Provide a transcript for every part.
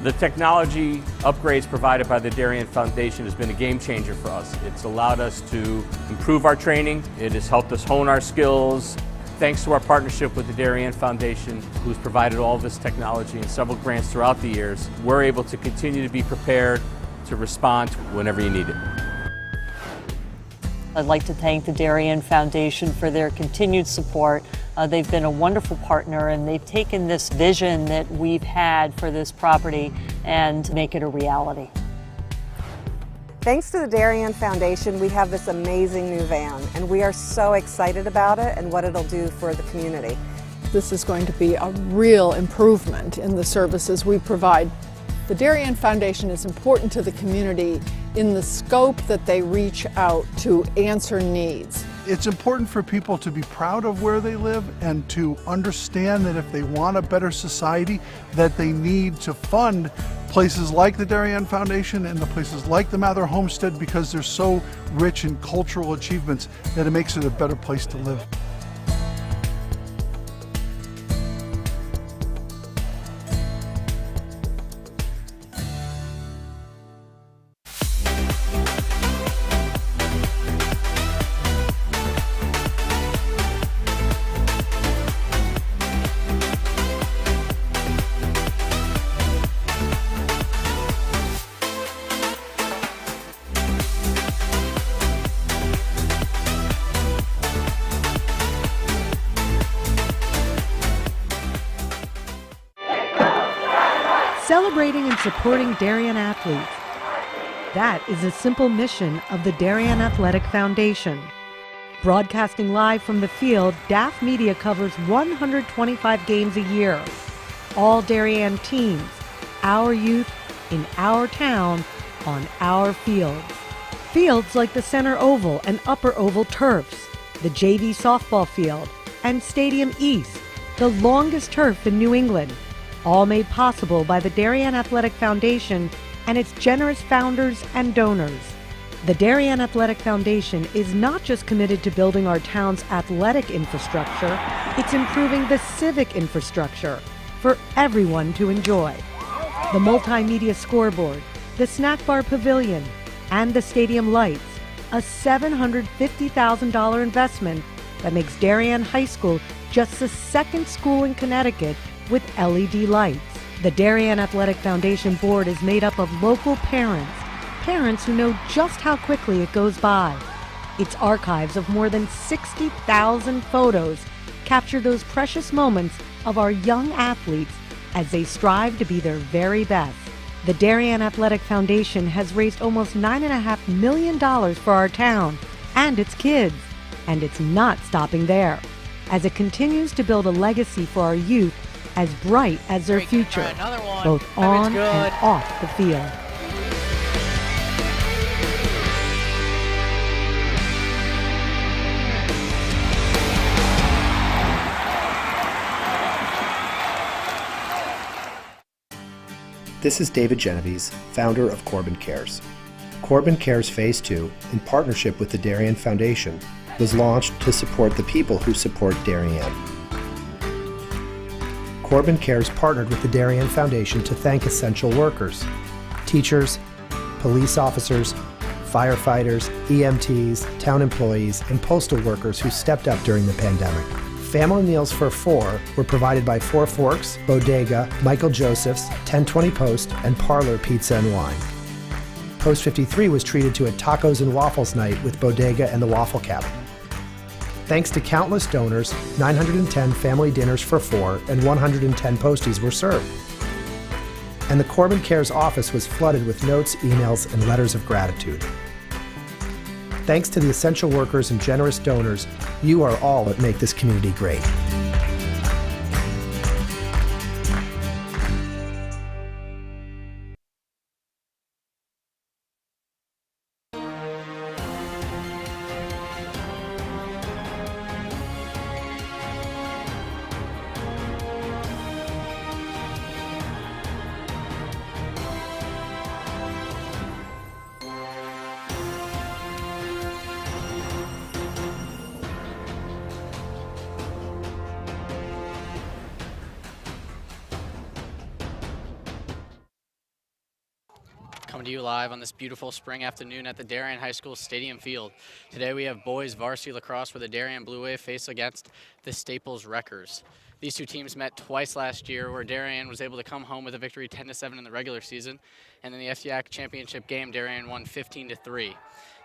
The technology upgrades provided by the Darien Foundation has been a game changer for us. It's allowed us to improve our training. It has helped us hone our skills. Thanks to our partnership with the Darien Foundation, who's provided all this technology and several grants throughout the years, we're able to continue to be prepared to respond whenever you need it. I'd like to thank the Darien Foundation for their continued support. They've been a wonderful partner, and they've taken this vision that we've had for this property and make it a reality. Thanks to the Darien Foundation, we have this amazing new van, and we are so excited about it and what it'll do for the community. This is going to be a real improvement in the services we provide. The Darien Foundation is important to the community in the scope that they reach out to answer needs. It's important for people to be proud of where they live and to understand that if they want a better society, that they need to fund places like the Darien Foundation and the places like the Mather Homestead, because they're so rich in cultural achievements that it makes it a better place to live. Celebrating and supporting Darien athletes. That is a simple mission of the Darien Athletic Foundation. Broadcasting live from the field, DAF Media covers 125 games a year. All Darien teams, our youth, in our town, on our fields. Fields like the Center Oval and Upper Oval turfs, the JV softball field, and Stadium East, the longest turf in New England. All made possible by the Darien Athletic Foundation and its generous founders and donors. The Darien Athletic Foundation is not just committed to building our town's athletic infrastructure, it's improving the civic infrastructure for everyone to enjoy. The multimedia scoreboard, the snack bar pavilion, and the stadium lights, a $750,000 investment that makes Darien High School just the second school in Connecticut with LED lights. The Darien Athletic Foundation board is made up of local parents who know just how quickly it goes by. Its archives of more than 60,000 photos capture those precious moments of our young athletes as they strive to be their very best. The Darien Athletic Foundation has raised almost $9.5 million for our town and its kids, and it's not stopping there, as it continues to build a legacy for our youth as bright as their future, both on and off the field. This is David Genovese, founder of Corbin Cares. Corbin Cares Phase 2, in partnership with the Darien Foundation, was launched to support the people who support Darien. Corbin Cares partnered with the Darien Foundation to thank essential workers, teachers, police officers, firefighters, EMTs, town employees, and postal workers who stepped up during the pandemic. Family meals for four were provided by Four Forks, Bodega, Michael Joseph's, 1020 Post, and Parlor Pizza and Wine. Post 53 was treated to a tacos and waffles night with Bodega and the Waffle Cabin. Thanks to countless donors, 910 family dinners for four and 110 posties were served. And the Corbin Cares office was flooded with notes, emails, and letters of gratitude. Thanks to the essential workers and generous donors, you are all that make this community great. coming to you live on this beautiful spring afternoon at the Darien High School Stadium Field. Today we have boys varsity lacrosse where the Darien Blue Wave face against the Staples Wreckers. These two teams met twice last year where Darien was able to come home with a victory 10-7 in the regular season, and in the FCIAC Championship game, Darien won 15-3.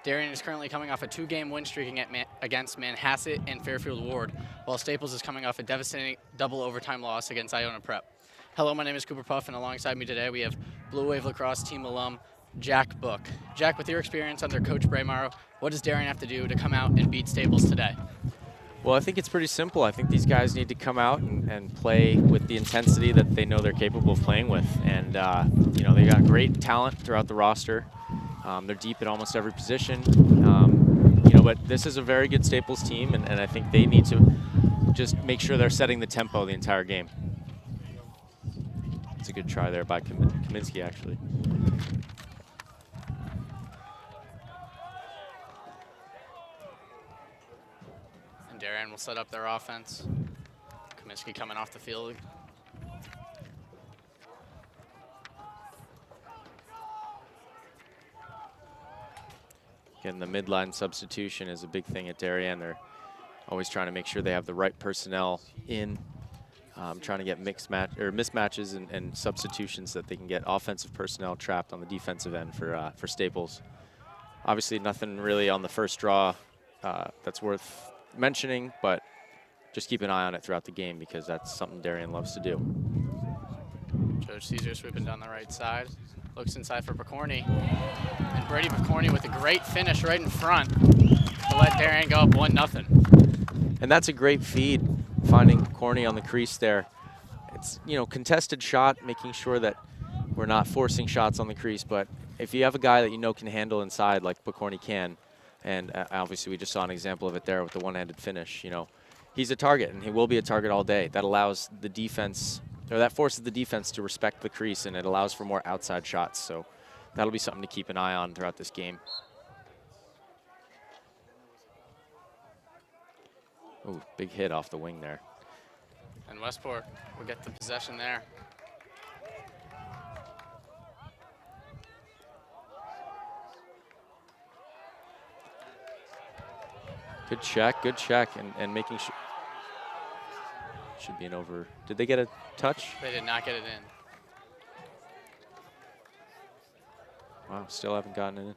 Darien is currently coming off a 2-game win streak against Manhasset and Fairfield Ward, while Staples is coming off a devastating double overtime loss against Iona Prep. Hello, my name is Cooper Puff, and alongside me today we have Blue Wave Lacrosse team alum Jack Book. Jack, with your experience under Coach Braemar, what does Darien have to do to come out and beat Staples today? Well, I think it's pretty simple. I think these guys need to come out and play with the intensity that they know they're capable of playing with. And, you know, they got great talent throughout the roster. They're deep at almost every position. You know, but this is a very good Staples team, and I think they need to just make sure they're setting the tempo the entire game. It's a good try there by Kaminsky, actually. And Darien will set up their offense. Kaminsky coming off the field. Again, the midline substitution is a big thing at Darien. They're always trying to make sure they have the right personnel in, trying to get mismatches and substitutions that they can get offensive personnel trapped on the defensive end for Staples. Obviously, nothing really on the first draw that's worth mentioning, but just keep an eye on it throughout the game because that's something Darien loves to do. Judge Caesar sweeping down the right side. Looks inside for Picorni. And Brady Picorni with a great finish right in front to let Darien go up 1-0. And that's a great feed, finding Picorni on the crease there. It's, you know, contested shot, making sure that we're not forcing shots on the crease, but if you have a guy that you know can handle inside like Picorni can, and obviously we just saw an example of it there with the one-handed finish, you know, he's a target and he will be a target all day. That allows the defense, or that forces the defense to respect the crease, and it allows for more outside shots. So that'll be something to keep an eye on throughout this game. Ooh, big hit off the wing there. And Westport will get the possession there. Good check, and making sure. Should be an over. Did they get a touch? They did not get it in. Wow, still haven't gotten it in.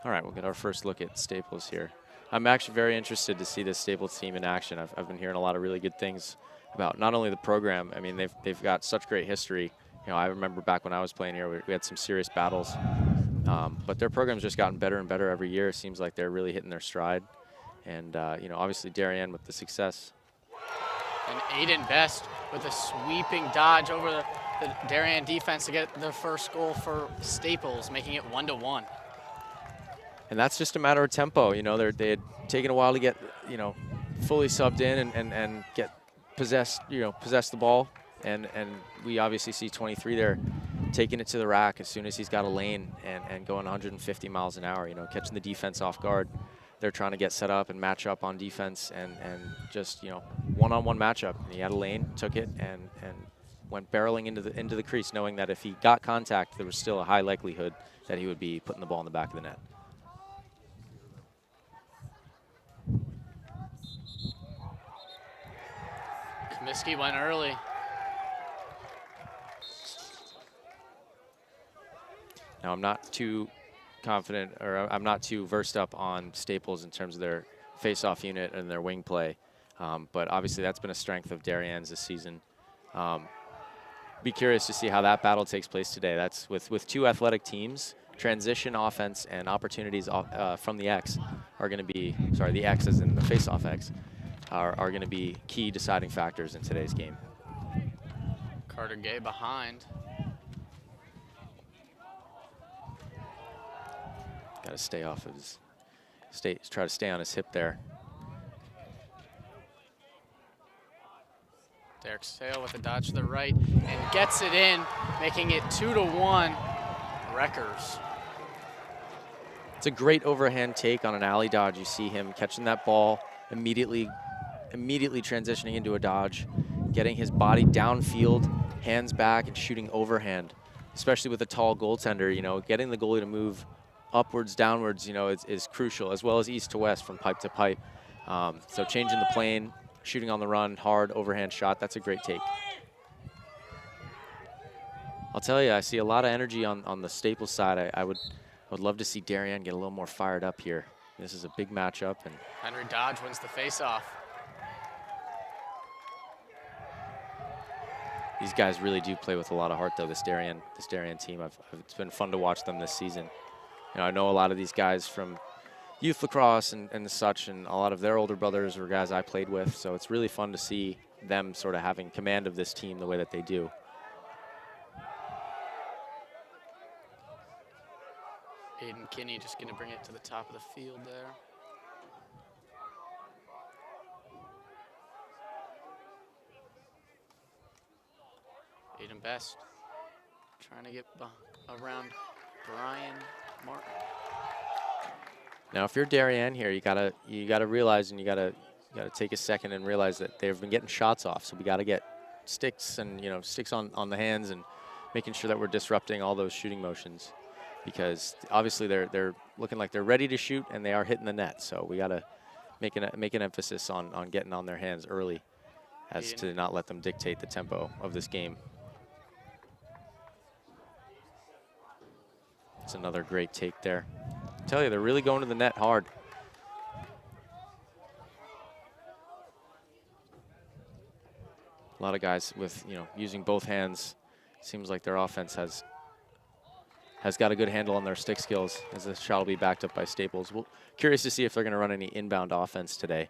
All right, we'll get our first look at Staples here. I'm actually very interested to see this Staples team in action. I've been hearing a lot of really good things about not only the program. I mean, they've got such great history. You know, I remember back when I was playing here, we had some serious battles. But their program's just gotten better and better every year. It seems like they're really hitting their stride. And, you know, obviously Darien with the success. And Aiden Best with a sweeping dodge over the Darien defense to get their first goal for Staples, making it 1-1. And that's just a matter of tempo. You know, they had taken a while to get, you know, fully subbed in and get possess the ball. And we obviously see 23 there taking it to the rack as soon as he's got a lane and going 150 miles an hour, you know, catching the defense off guard. They're trying to get set up and match up on defense and just, you know, one-on-one matchup. And he had a lane, took it, and went barreling into the crease, knowing that if he got contact, there was still a high likelihood that he would be putting the ball in the back of the net. Kaminsky went early. Now, I'm not too confident, or I'm not too versed up on Staples in terms of their face-off unit and their wing play, but obviously that's been a strength of Darien's this season. Be curious to see how that battle takes place today. That's with two athletic teams. Transition offense and opportunities from the X are going to be, sorry, the X as in the face-off X, are going to be key deciding factors in today's game. Carter Gay behind. Got to stay off of his, try to stay on his hip there. Derek Sale with a dodge to the right and gets it in, making it 2-1 Wreckers. It's a great overhand take on an alley dodge. You see him catching that ball, immediately immediately transitioning into a dodge, getting his body downfield, hands back, and shooting overhand. Especially with a tall goaltender, you know, getting the goalie to move upwards, downwards, you know, is crucial, as well as east to west from pipe to pipe. So changing the plane, shooting on the run, hard overhand shot, that's a great take. I'll tell you, I see a lot of energy on the Staples side. I would love to see Darien get a little more fired up here. This is a big matchup. And Henry Dodge wins the faceoff. these guys really do play with a lot of heart, though, this Darien team. It's been fun to watch them this season. You know, I know a lot of these guys from youth lacrosse and such, and a lot of their older brothers were guys I played with, so it's really fun to see them sort of having command of this team the way that they do. Aiden Kinney just going to bring it to the top of the field there. Aiden Best trying to get around Brian Martin. Now, if you're Darien here, you gotta realize, and you gotta take a second and realize that they've been getting shots off. So we gotta get sticks and sticks on the hands and making sure that we're disrupting all those shooting motions, because obviously they're looking like they're ready to shoot and they are hitting the net. So we gotta make an emphasis on getting on their hands early, as to not let them dictate the tempo of this game. It's another great take there. I tell you, they're really going to the net hard. A lot of guys with, using both hands. Seems like their offense has got a good handle on their stick skills, as the shot will be backed up by Staples. We're curious to see if they're going to run any inbound offense today.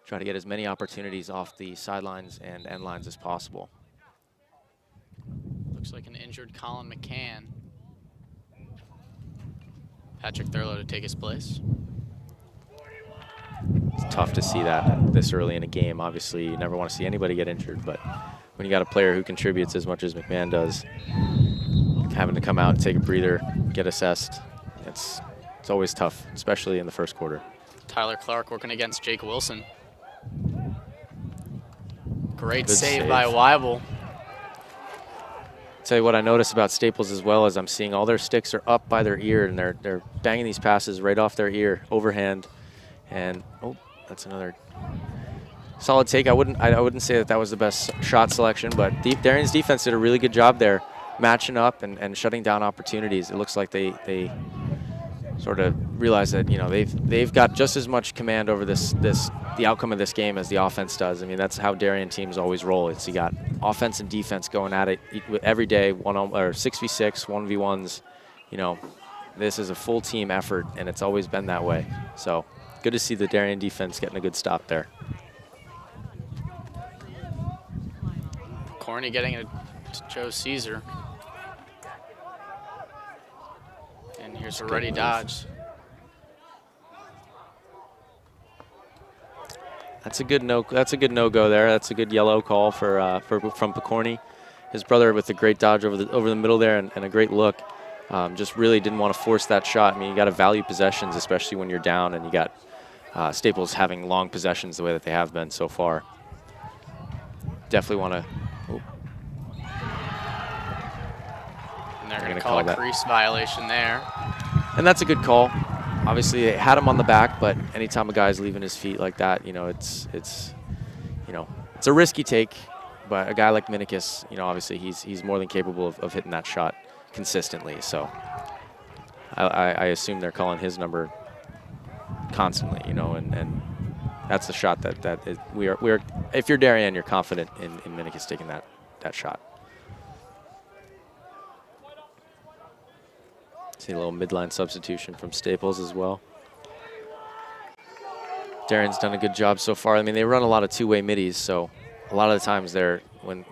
Try to get as many opportunities off the sidelines and end lines as possible. Looks like an injured Colin McCann. Patrick Thurlow to take his place. It's tough to see that this early in a game. Obviously, you never want to see anybody get injured, but when you got a player who contributes as much as McMahon does, having to come out and take a breather, get assessed, it's always tough, especially in the first quarter. Tyler Clark working against Jake Wilson. Great Good save by Weibel. Tell you what I notice about Staples as well is I'm seeing all their sticks are up by their ear, and they're banging these passes right off their ear, overhand. And oh, that's another solid take. I wouldn't say that was the best shot selection, but Darien's defense did a really good job there, matching up and shutting down opportunities. It looks like they sort of realize that they've got just as much command over the outcome of this game as the offense does. I mean, that's how Darien teams always roll. It's you got offense and defense going at it every day, 6v6, 1v1s. This is a full team effort, and it's always been that way. So good to see the Darien defense getting a good stop there. Corney getting it to Joe Caesar. And here's a ready dodge. That's a good no-go there. That's a good yellow call from Picorni. His brother with a great dodge over the middle there and a great look. Just really didn't want to force that shot. I mean, you got to value possessions, especially when you're down, and you got Staples having long possessions the way that they have been so far. Definitely want to. And they're going to call a crease violation there. And that's a good call. Obviously, they had him on the back, but anytime a guy's leaving his feet like that, it's a risky take. But a guy like Minikis, obviously he's more than capable of hitting that shot consistently. So I assume they're calling his number constantly, and that's the shot that we're. If you're Darien, you're confident in Minikis taking that shot. See a little midline substitution from Staples as well. Darien's done a good job so far. I mean, they run a lot of two-way middies, so a lot of the times they're when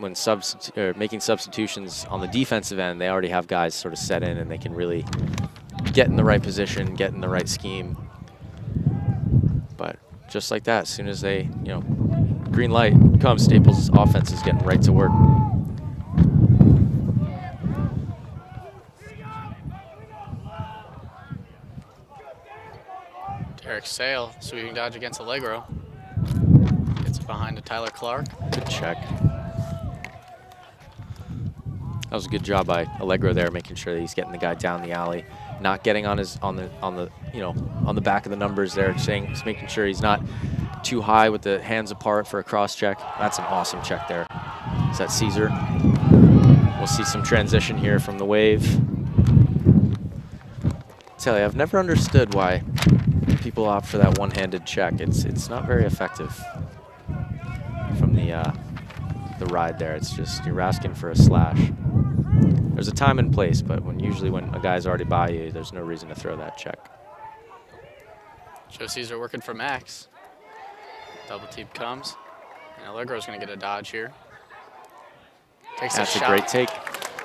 making substitutions on the defensive end, they already have guys sort of set in, and they can really get in the right position, get in the right scheme. But just like that, as soon as they, green light comes, Staples' offense is getting right to work. Eric Sale, sweeping dodge against Allegro. behind to Tyler Clark. Good check. That was a good job by Allegro there, making sure that he's getting the guy down the alley, not getting on the back of the numbers there, just making sure he's not too high with the hands apart for a cross check. That's an awesome check there. Is that Caesar? We'll see some transition here from the wave. I tell you, I've never understood why people opt for that one-handed check. It's not very effective from the ride there. It's just you're asking for a slash. There's a time and place, but usually when a guy's already by you, there's no reason to throw that check. Joe Caesar working for Max. Double team comes, and Allegro's going to get a dodge here. Takes That's a shot. A great take.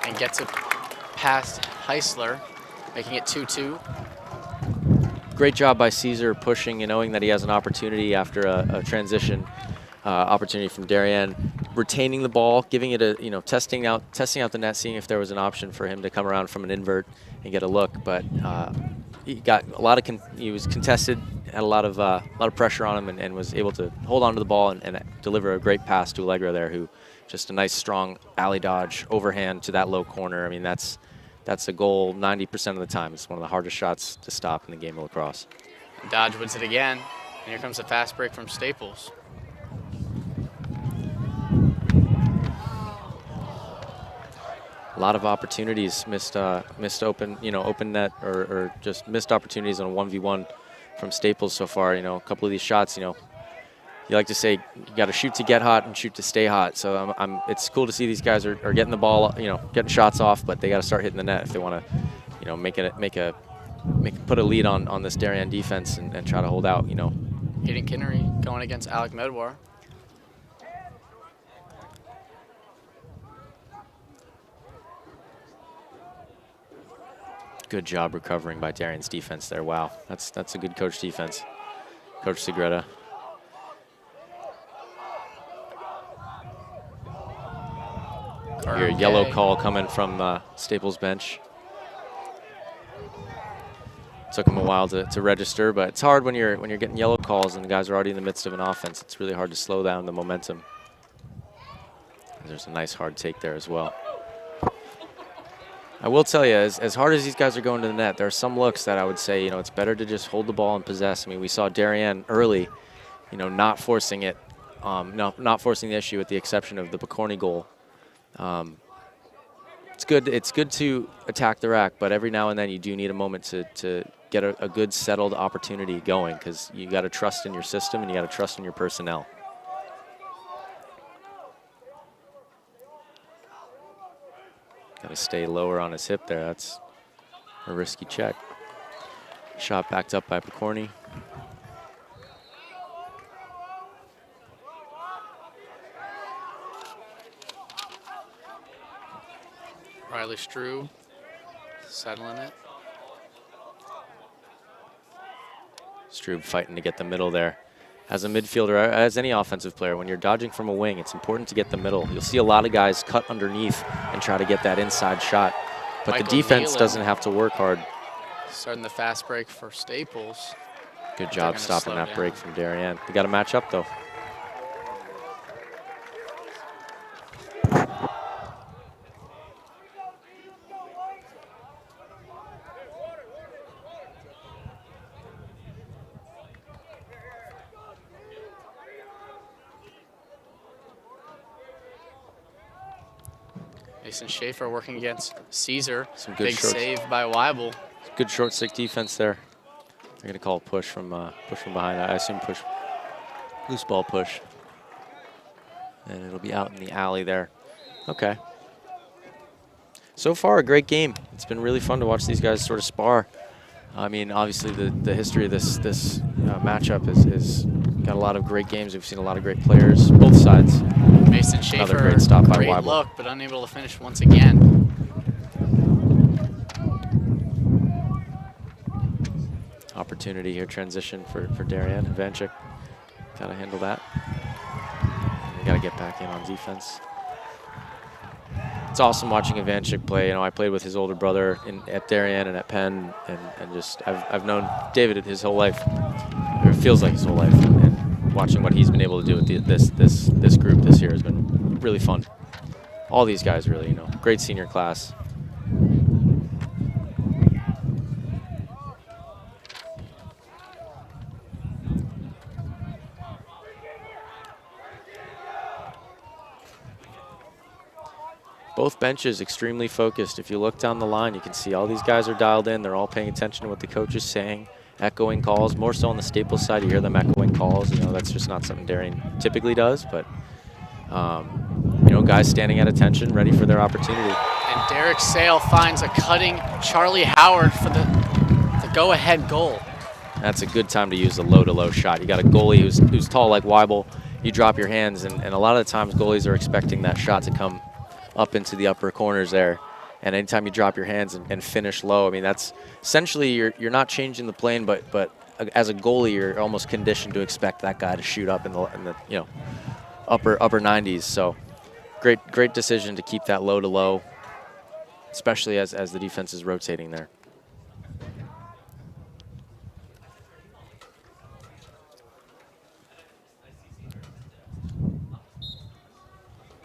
And gets it past Heisler, making it 2-2. Great job by Caesar pushing and knowing that he has an opportunity after a transition opportunity from Darien, retaining the ball, giving it a, testing out the net, seeing if there was an option for him to come around from an invert and get a look. But he got a lot of he was contested, had a lot of pressure on him, and was able to hold on to the ball and deliver a great pass to Allegro there, who just a nice strong alley dodge overhand to that low corner. I mean, that's a goal 90% of the time. It's one of the hardest shots to stop in the game of lacrosse. Dodge wins it again, and here comes a fast break from Staples. A lot of opportunities missed open net or just missed opportunities on a 1v1 from Staples so far. A couple of these shots, you like to say you got to shoot to get hot and shoot to stay hot. So it's cool to see these guys are getting the ball, getting shots off, but they got to start hitting the net if they want to, put a lead on this Darien defense and try to hold out. Hayden Kinnery going against Alec Medwar. Good job recovering by Darien's defense there. Wow, that's a good coach defense. Coach Segreta. Your yellow call coming from Staples bench. Took him a while to register, but it's hard when you're getting yellow calls and the guys are already in the midst of an offense. It's really hard to slow down the momentum. There's a nice hard take there as well. I will tell you, as hard as these guys are going to the net, there are some looks that I would say, it's better to just hold the ball and possess. I mean, we saw Darien early, not forcing it, not forcing the issue with the exception of the Picorni goal. It's good to attack the rack, but every now and then you do need a moment to get a good settled opportunity going, because you got to trust in your system and you got to trust in your personnel. Got to stay lower on his hip there. That's a risky check. Shot backed up by Picorni. Riley Strube settling it. Strube fighting to get the middle there. As a midfielder, as any offensive player, when you're dodging from a wing, it's important to get the middle. You'll see a lot of guys cut underneath and try to get that inside shot. But Michael the defense Nealon doesn't have to work hard. Starting the fast break for Staples. Good job stopping that break from Darien. We got to match up, though. Mason Schaefer working against Caesar. Some good big shorts. save by Weibel. Good short stick defense there. They're going to call a push from behind. I assume push, loose ball push. And it'll be out in the alley there. Okay. So far, a great game. It's been really fun to watch these guys sort of spar. I mean, obviously, the history of this matchup is got a lot of great games. We've seen a lot of great players, both sides. Mason Schaefer, Another great stop by great Weibel. look, but unable to finish once again. Opportunity here, transition for Darien. Vanchik got to handle that. We got to get back in on defense. It's awesome watching Vanchik play. I played with his older brother at Darien and at Penn, and just I've known David his whole life. Or it feels like his whole life. And watching what he's been able to do with this group this year has been really fun. All these guys really, you know, great senior class. Both benches extremely focused. If you look down the line, you can see all these guys are dialed in. They're all paying attention to what the coach is saying, echoing calls. More so on the Staples side, you hear them echoing calls. You know, that's just not something Darien typically does, but you know, guys standing at attention, ready for their opportunity. And Derek Sale finds a cutting Charlie Howard for the go-ahead goal. That's a good time to use the low-to-low shot. You got a goalie who's tall like Weibel. You drop your hands, and a lot of the times goalies are expecting that shot to come up into the upper corners there. And anytime you drop your hands and finish low, I mean, that's essentially you're not changing the plane, but as a goalie, you're almost conditioned to expect that guy to shoot up in the you know, upper 90s. So great decision to keep that low to low, especially as the defense is rotating there.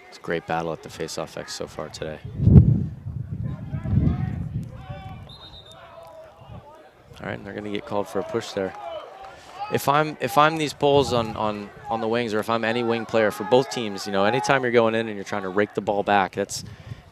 It's a great battle at the face-off X so far today. All right, and they're going to get called for a push there. If I'm these poles on the wings, or if I'm any wing player for both teams, you know, anytime you're going in and you're trying to rake the ball back, that's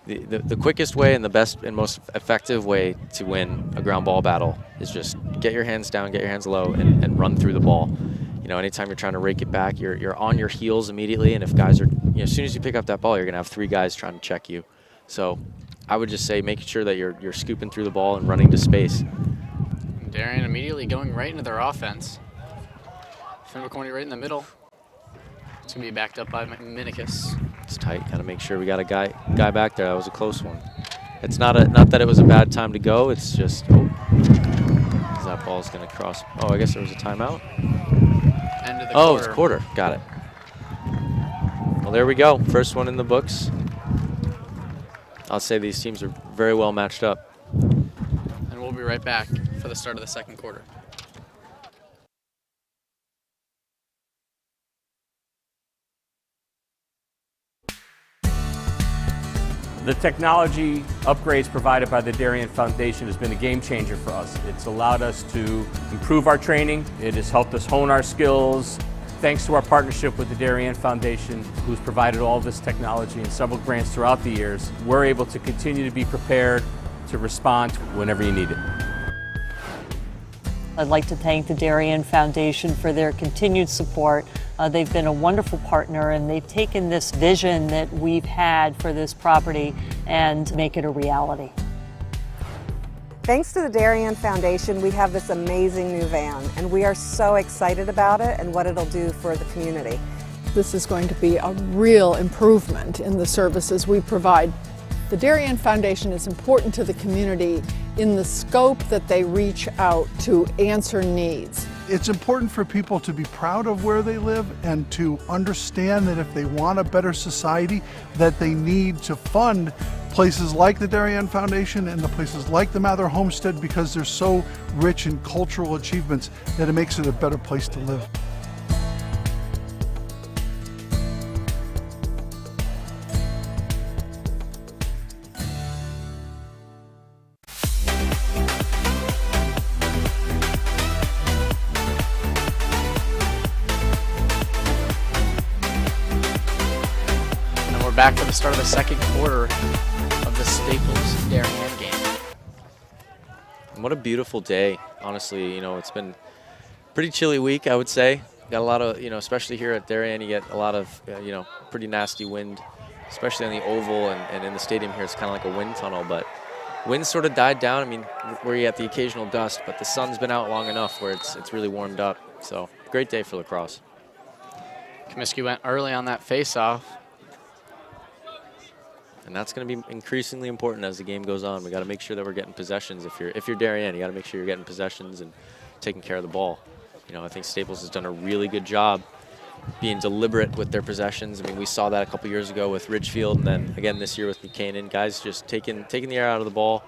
the quickest way and the best and most effective way to win a ground ball battle is just get your hands down, get your hands low, and run through the ball. You know, anytime you're trying to rake it back, you're on your heels immediately, and if guys are, you know, as soon as you pick up that ball, you're going to have 3 guys trying to check you. So I would just say making sure that you're scooping through the ball and running to space. Darien immediately going right into their offense. Finn McCorney right in the middle. It's going to be backed up by Minikis. It's tight. Got to make sure we got a guy back there. That was a close one. It's not that it was a bad time to go. It's just, that ball's going to cross. Oh, I guess there was a timeout. End of the quarter. Oh, it's quarter. Got it. Well, there we go. First one in the books. I'll say these teams are very well matched up. And we'll be right back for the start of the second quarter. The technology upgrades provided by the Darien Foundation has been a game changer for us. It's allowed us to improve our training. It has helped us hone our skills. Thanks to our partnership with the Darien Foundation, who's provided all this technology and several grants throughout the years, we're able to continue to be prepared to respond whenever you need it. I'd like to thank the Darien Foundation for their continued support. They've been a wonderful partner, and they've taken this vision that we've had for this property and make it a reality. Thanks to the Darien Foundation, we have this amazing new van, and we are so excited about it and what it'll do for the community. This is going to be a real improvement in the services we provide. The Darien Foundation is important to the community in the scope that they reach out to answer needs. It's important for people to be proud of where they live and to understand that if they want a better society, that they need to fund places like the Darien Foundation and the places like the Mather Homestead, because they're so rich in cultural achievements that it makes it a better place to live. Back for the start of the second quarter of the Staples Darien game. What a beautiful day, honestly. You know, it's been a pretty chilly week, I would say. Got a lot of, you know, especially here at Darien, you get a lot of, you know, pretty nasty wind, especially on the oval and in the stadium here. It's kind of like a wind tunnel, but wind sort of died down. I mean, where you get the occasional gust, but the sun's been out long enough where it's really warmed up. So great day for lacrosse. Comiskey went early on that face-off. And that's going to be increasingly important as the game goes on. We got to make sure that we're getting possessions. If you're Darien, you got to make sure you're getting possessions and taking care of the ball. You know, I think Staples has done a really good job being deliberate with their possessions. I mean, we saw that a couple years ago with Ridgefield, and then again this year with Buchanan. Guys just taking the air out of the ball,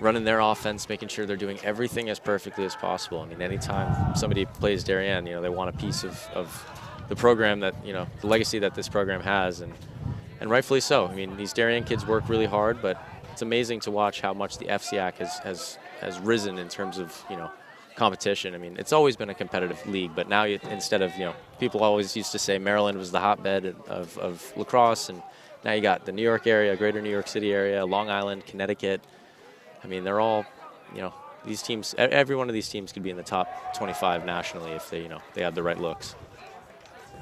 running their offense, making sure they're doing everything as perfectly as possible. I mean, anytime somebody plays Darien, you know, they want a piece of the program that, you know, the legacy that this program has, and rightfully so. I mean, these Darien kids work really hard, but it's amazing to watch how much the FCIAC has risen in terms of, you know, competition. I mean, it's always been a competitive league, but now instead of, you know, people always used to say Maryland was the hotbed of lacrosse, and now you got the New York area, greater New York City area, Long Island, Connecticut. I mean, they're all, you know, these teams, every one of these teams could be in the top 25 nationally if they, you know, they have the right looks.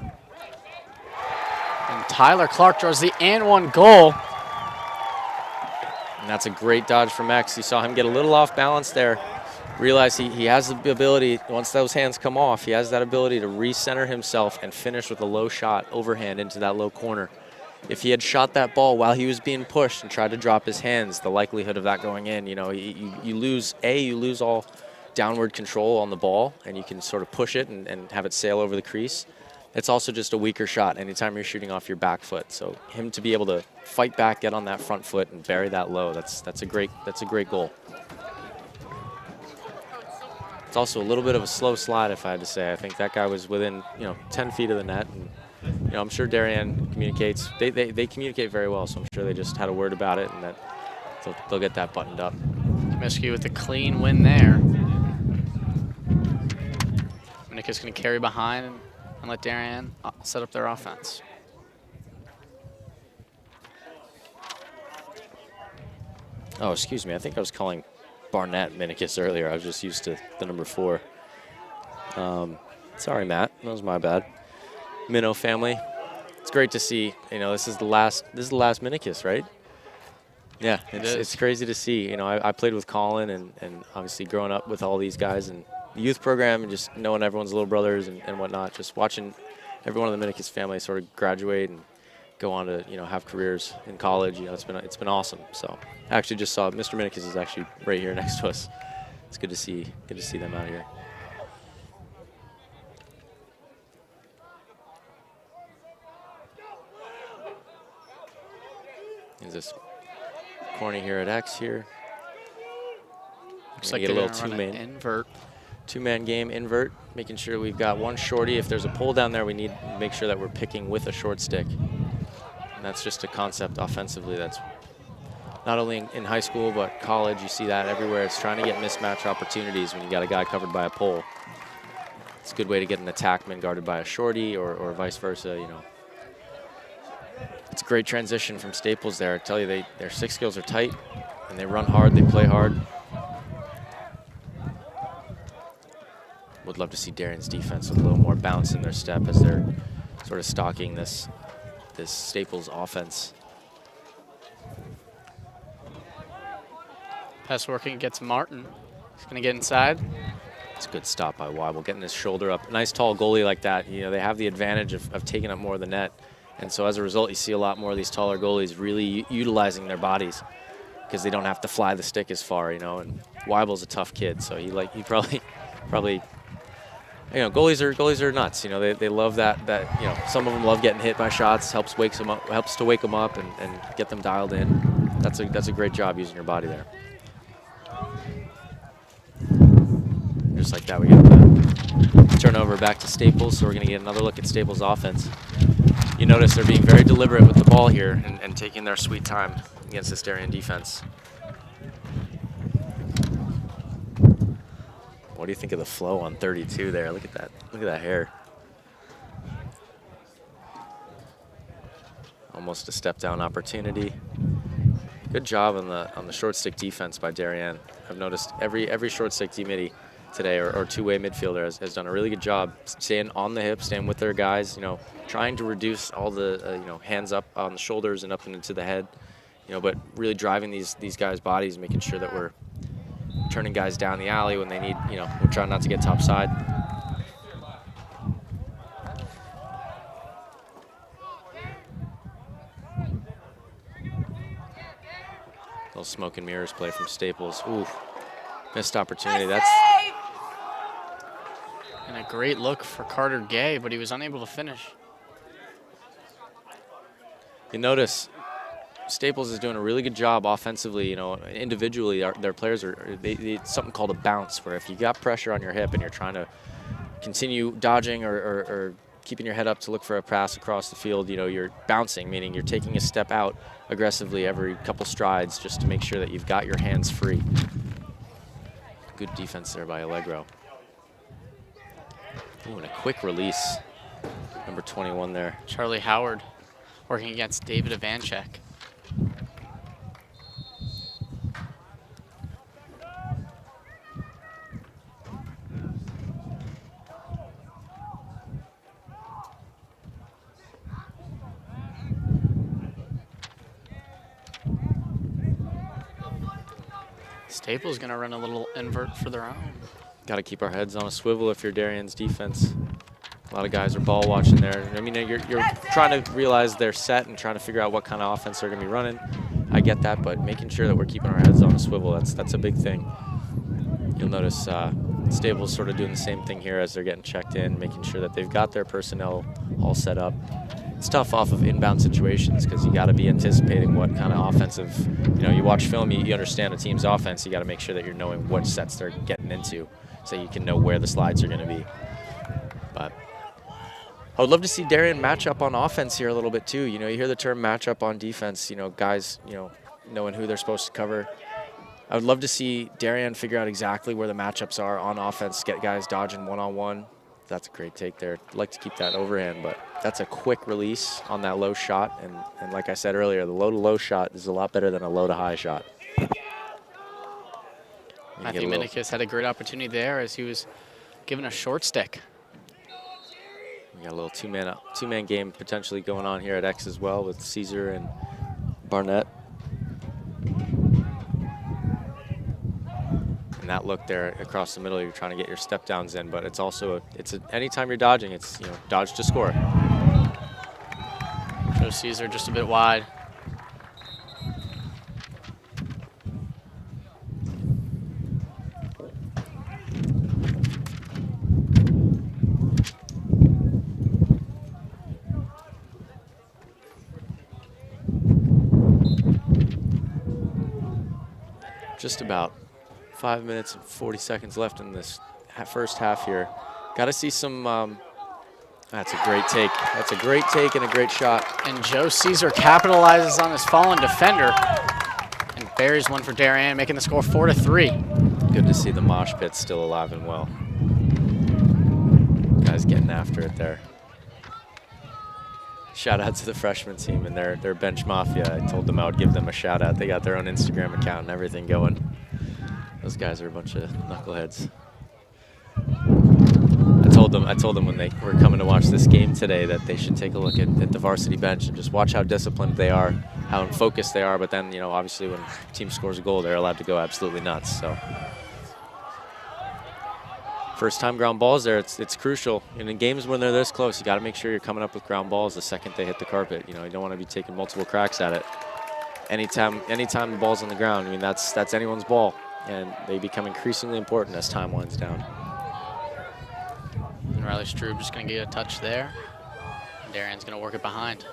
And Tyler Clark draws the and-one goal. And that's a great dodge from X. You saw him get a little off balance there. Realize he has the ability, once those hands come off, he has that ability to recenter himself and finish with a low shot overhand into that low corner. If he had shot that ball while he was being pushed and tried to drop his hands, the likelihood of that going in, you know, you lose all downward control on the ball, and you can sort of push it and have it sail over the crease. It's also just a weaker shot anytime you're shooting off your back foot. So him to be able to fight back, get on that front foot, and bury that low, that's a great goal. It's also a little bit of a slow slide, if I had to say. I think that guy was within, you know, 10 feet of the net, and you know, I'm sure Darien communicates. They communicate very well, so I'm sure they just had a word about it, and that they'll get that buttoned up. Comiskey with a clean win there. Dominica's going to carry behind and let Darien set up their offense. Oh, excuse me. I think I was calling Barnett Minicus earlier. I was just used to the number 4. Sorry, Matt. That was my bad. Minnow family. It's great to see. You know, this is the last Minicus, right? Yeah, it's crazy to see. You know, I played with Colin, and obviously growing up with all these guys and the youth program, and just knowing everyone's little brothers and whatnot. Just watching every one of the Minicus family sort of graduate and go on to, you know, have careers in college. You know, it's been awesome. So I actually just saw Mr. Minicus is actually right here next to us. It's good to see them out here. Is this corny here at X here? Looks like get a they're little two-man game invert, making sure we've got one shorty. If there's a pole down there, we need to make sure that we're picking with a short stick. And that's just a concept offensively that's not only in high school but college. You see that everywhere. It's trying to get mismatch opportunities when you got a guy covered by a pole. It's a good way to get an attackman guarded by a shorty, or vice versa, you know. It's a great transition from Staples there. I tell you, their stick skills are tight, and they run hard, they play hard. Would love to see Darien's defense with a little more bounce in their step as they're sort of stalking this Staples offense. Pass working against Martin. He's going to get inside. It's a good stop by Weibel, getting his shoulder up. A nice tall goalie like that, you know, they have the advantage of taking up more of the net. And so as a result, you see a lot more of these taller goalies really utilizing their bodies because they don't have to fly the stick as far, you know. And Weibel's a tough kid, so he probably, you know, goalies are nuts. You know, they love that you know, some of them love getting hit by shots. Helps to wake them up and get them dialed in. That's a great job using your body there. Just like that, we got the turnover back to Staples, so we're going to get another look at Staples' offense. You notice they're being very deliberate with the ball here and taking their sweet time against this Darien defense. What do you think of the flow on 32 there? Look at that. Look at that hair. Almost a step down opportunity. Good job on the short stick defense by Darien. I've noticed every short stick D-midi today, or two-way midfielder has done a really good job staying on the hip, staying with their guys, you know, trying to reduce all the you know, hands up on the shoulders and up and into the head, you know, but really driving these guys' bodies, making sure that we're turning guys down the alley when they need, you know, we're trying not to get topside. Little smoke and mirrors play from Staples. Ooh, missed opportunity. That's and a great look for Carter Gay, but he was unable to finish. You notice Staples is doing a really good job offensively. You know, individually, their players they something called a bounce, where if you got pressure on your hip and you're trying to continue dodging or keeping your head up to look for a pass across the field, you know, you're bouncing, meaning you're taking a step out aggressively every couple strides just to make sure that you've got your hands free. Good defense there by Allegro. Ooh, and a quick release. Number 21 there. Charlie Howard working against David Ivanchek. Staples going to run a little invert for their own. Got to keep our heads on a swivel if you're Darien's defense. A lot of guys are ball watching there. I mean, you're trying to realize their set and trying to figure out what kind of offense they're going to be running. I get that, but making sure that we're keeping our heads on a swivel, that's a big thing. You'll notice Staples sort of doing the same thing here as they're getting checked in, making sure that they've got their personnel all set up. It's tough off of inbound situations because you got to be anticipating what kind of offensive, you know, you watch film, you understand a team's offense, you got to make sure that you're knowing what sets they're getting into so you can know where the slides are going to be. But I would love to see Darien match up on offense here a little bit too. You know, you hear the term match up on defense, you know, guys, you know, knowing who they're supposed to cover. I would love to see Darien figure out exactly where the matchups are on offense, get guys dodging one-on-one. That's a great take there. I'd like to keep that overhand, but that's a quick release on that low shot. And like I said earlier, the low-to-low shot is a lot better than a low-to-high shot. Matthew Minikis had a great opportunity there as he was given a short stick. We got a little two-man game potentially going on here at X as well with Caesar and Barnett. And that look there across the middle, you're trying to get your step downs in, but it's also anytime you're dodging, it's, you know, dodge to score. Joe Caesar just a bit wide. Just about 5 minutes and 40 seconds left in this first half here. Got to see some, that's a great take. That's a great take and a great shot. And Joe Caesar capitalizes on his fallen defender and buries one for Darien, making the score 4-3. Good to see the mosh pit still alive and well. Guys getting after it there. Shout out to the freshman team and their bench mafia. I told them I would give them a shout out. They got their own Instagram account and everything going. Those guys are a bunch of knuckleheads. I told them when they were coming to watch this game today that they should take a look at the varsity bench and just watch how disciplined they are, how focused they are. But then, you know, obviously when the team scores a goal, they're allowed to go absolutely nuts. So first time ground balls there, it's crucial. And in games when they're this close, you got to make sure you're coming up with ground balls the second they hit the carpet. You know, you don't want to be taking multiple cracks at it. Anytime the ball's on the ground, I mean, that's anyone's ball. And they become increasingly important as time winds down. And Riley Strube just going to get a touch there. And Darien's going to work it behind.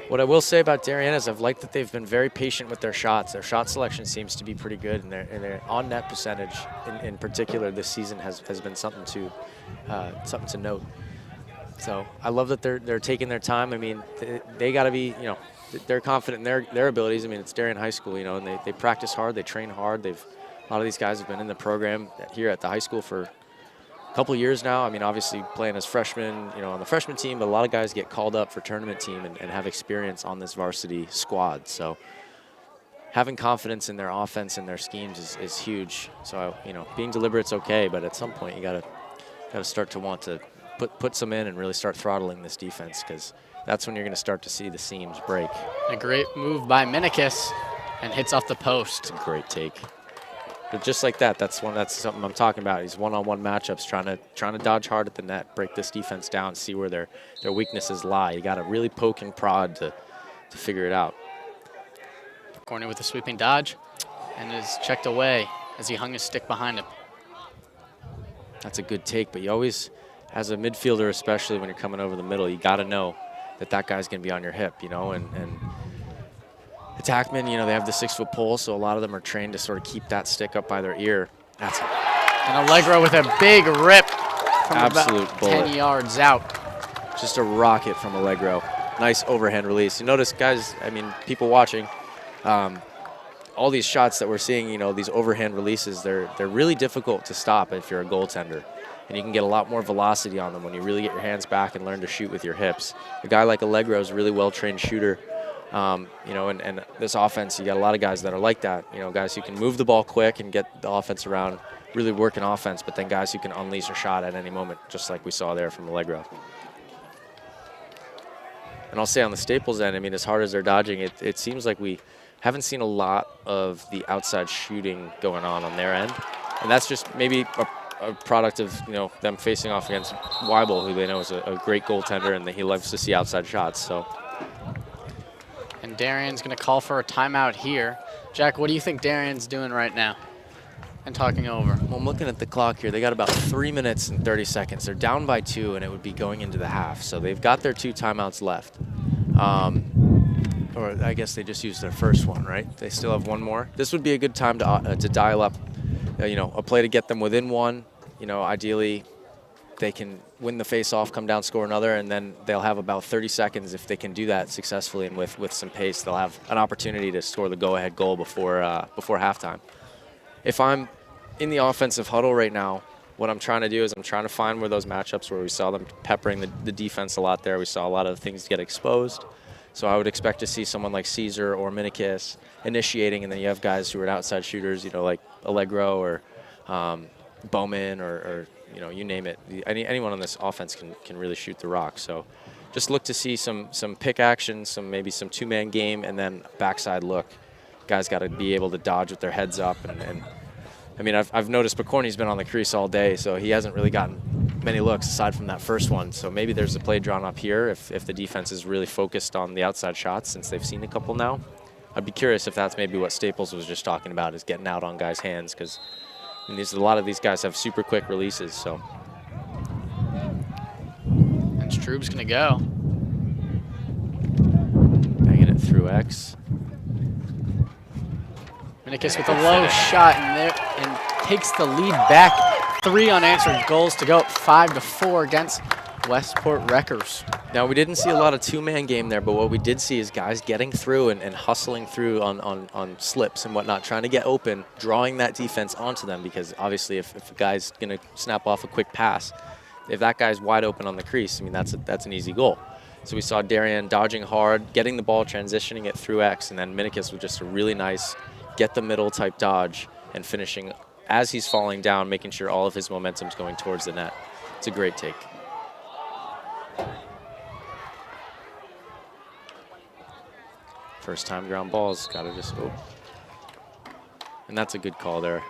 What I will say about Darien is I've liked that they've been very patient with their shots. Their shot selection seems to be pretty good, and their on-net percentage in particular this season has been something to note. So I love that they're taking their time. I mean, they got to be, you know, they're confident in their abilities. I mean, it's Darien High School, you know, and they practice hard, they train hard. A lot of these guys have been in the program here at the high school for a couple years now. I mean, obviously playing as freshmen, you know, on the freshman team, but a lot of guys get called up for tournament team and have experience on this varsity squad. So having confidence in their offense and their schemes is huge. So, you know, being deliberate's okay, but at some point you gotta start to want to put some in and really start throttling this defense, because that's when you're going to start to see the seams break. A great move by Minikis and hits off the post. It's a great take. But just like that, that's something I'm talking about. These one-on-one matchups, trying to dodge hard at the net, break this defense down, see where their weaknesses lie. You got to really poke and prod to figure it out. Corner with a sweeping dodge and is checked away as he hung his stick behind him. That's a good take, but you always as a midfielder, especially when you're coming over the middle, you got to know that that guy's going to be on your hip, you know, and attackmen, you know, they have the 6-foot pole, so a lot of them are trained to sort of keep that stick up by their ear. That's And Allegro with a big rip from absolute about bullet. 10 yards out. Just a rocket from Allegro. Nice overhand release. You notice, guys, I mean, people watching, all these shots that we're seeing, you know, these overhand releases, they're really difficult to stop if you're a goaltender. And you can get a lot more velocity on them when you really get your hands back and learn to shoot with your hips. A guy like Allegro is a really well-trained shooter. You know, and this offense, you got a lot of guys that are like that. You know, guys who can move the ball quick and get the offense around, really work in offense, but then guys who can unleash a shot at any moment, just like we saw there from Allegro. And I'll say on the Staples end, I mean, as hard as they're dodging, it seems like we haven't seen a lot of the outside shooting going on their end. And that's just maybe a product of, you know, them facing off against Weibel, who they know is a great goaltender, and that he loves to see outside shots. So. And Darien's going to call for a timeout here. Jack, what do you think Darien's doing right now? And talking over. Well, I'm looking at the clock here. They got about 3 minutes and 30 seconds. They're down by 2, and it would be going into the half. So they've got their 2 timeouts left. Or I guess they just used their first one, right? They still have 1 more. This would be a good time to dial up, you know, a play to get them within 1. You know, ideally, they can win the face-off, come down, score another, and then they'll have about 30 seconds. If they can do that successfully and with some pace, they'll have an opportunity to score the go-ahead goal before halftime. If I'm in the offensive huddle right now, what I'm trying to do is I'm trying to find where those matchups where we saw them peppering the defense a lot there. We saw a lot of things get exposed. So I would expect to see someone like Caesar or Minikis initiating, and then you have guys who are outside shooters, you know, like Allegro or Bowman or you know, you name it. Anyone on this offense can really shoot the rock. So just look to see some pick action, maybe some 2-man game, and then backside look. Guys got to be able to dodge with their heads up. And I mean, I've noticed Picorni's been on the crease all day, so he hasn't really gotten many looks aside from that first one. So maybe there's a play drawn up here if the defense is really focused on the outside shots, since they've seen a couple now. I'd be curious if that's maybe what Staples was just talking about, is getting out on guys' hands, because I mean, a lot of these guys have super quick releases. So. And Stroob's going to go. Banging it through X. Minikis with a low shot and takes the lead back. 3 unanswered goals to go, 5-4 against Westport Wreckers. Now, we didn't see a lot of 2-man game there, but what we did see is guys getting through and hustling through on slips and whatnot, trying to get open, drawing that defense onto them, because obviously if a guy's going to snap off a quick pass, if that guy's wide open on the crease, I mean, that's an easy goal. So we saw Darien dodging hard, getting the ball, transitioning it through X, and then Minikis with just a really nice get-the-middle type dodge and finishing as he's falling down, making sure all of his momentum's going towards the net. It's a great take. First time ground balls, gotta just go. And that's a good call there.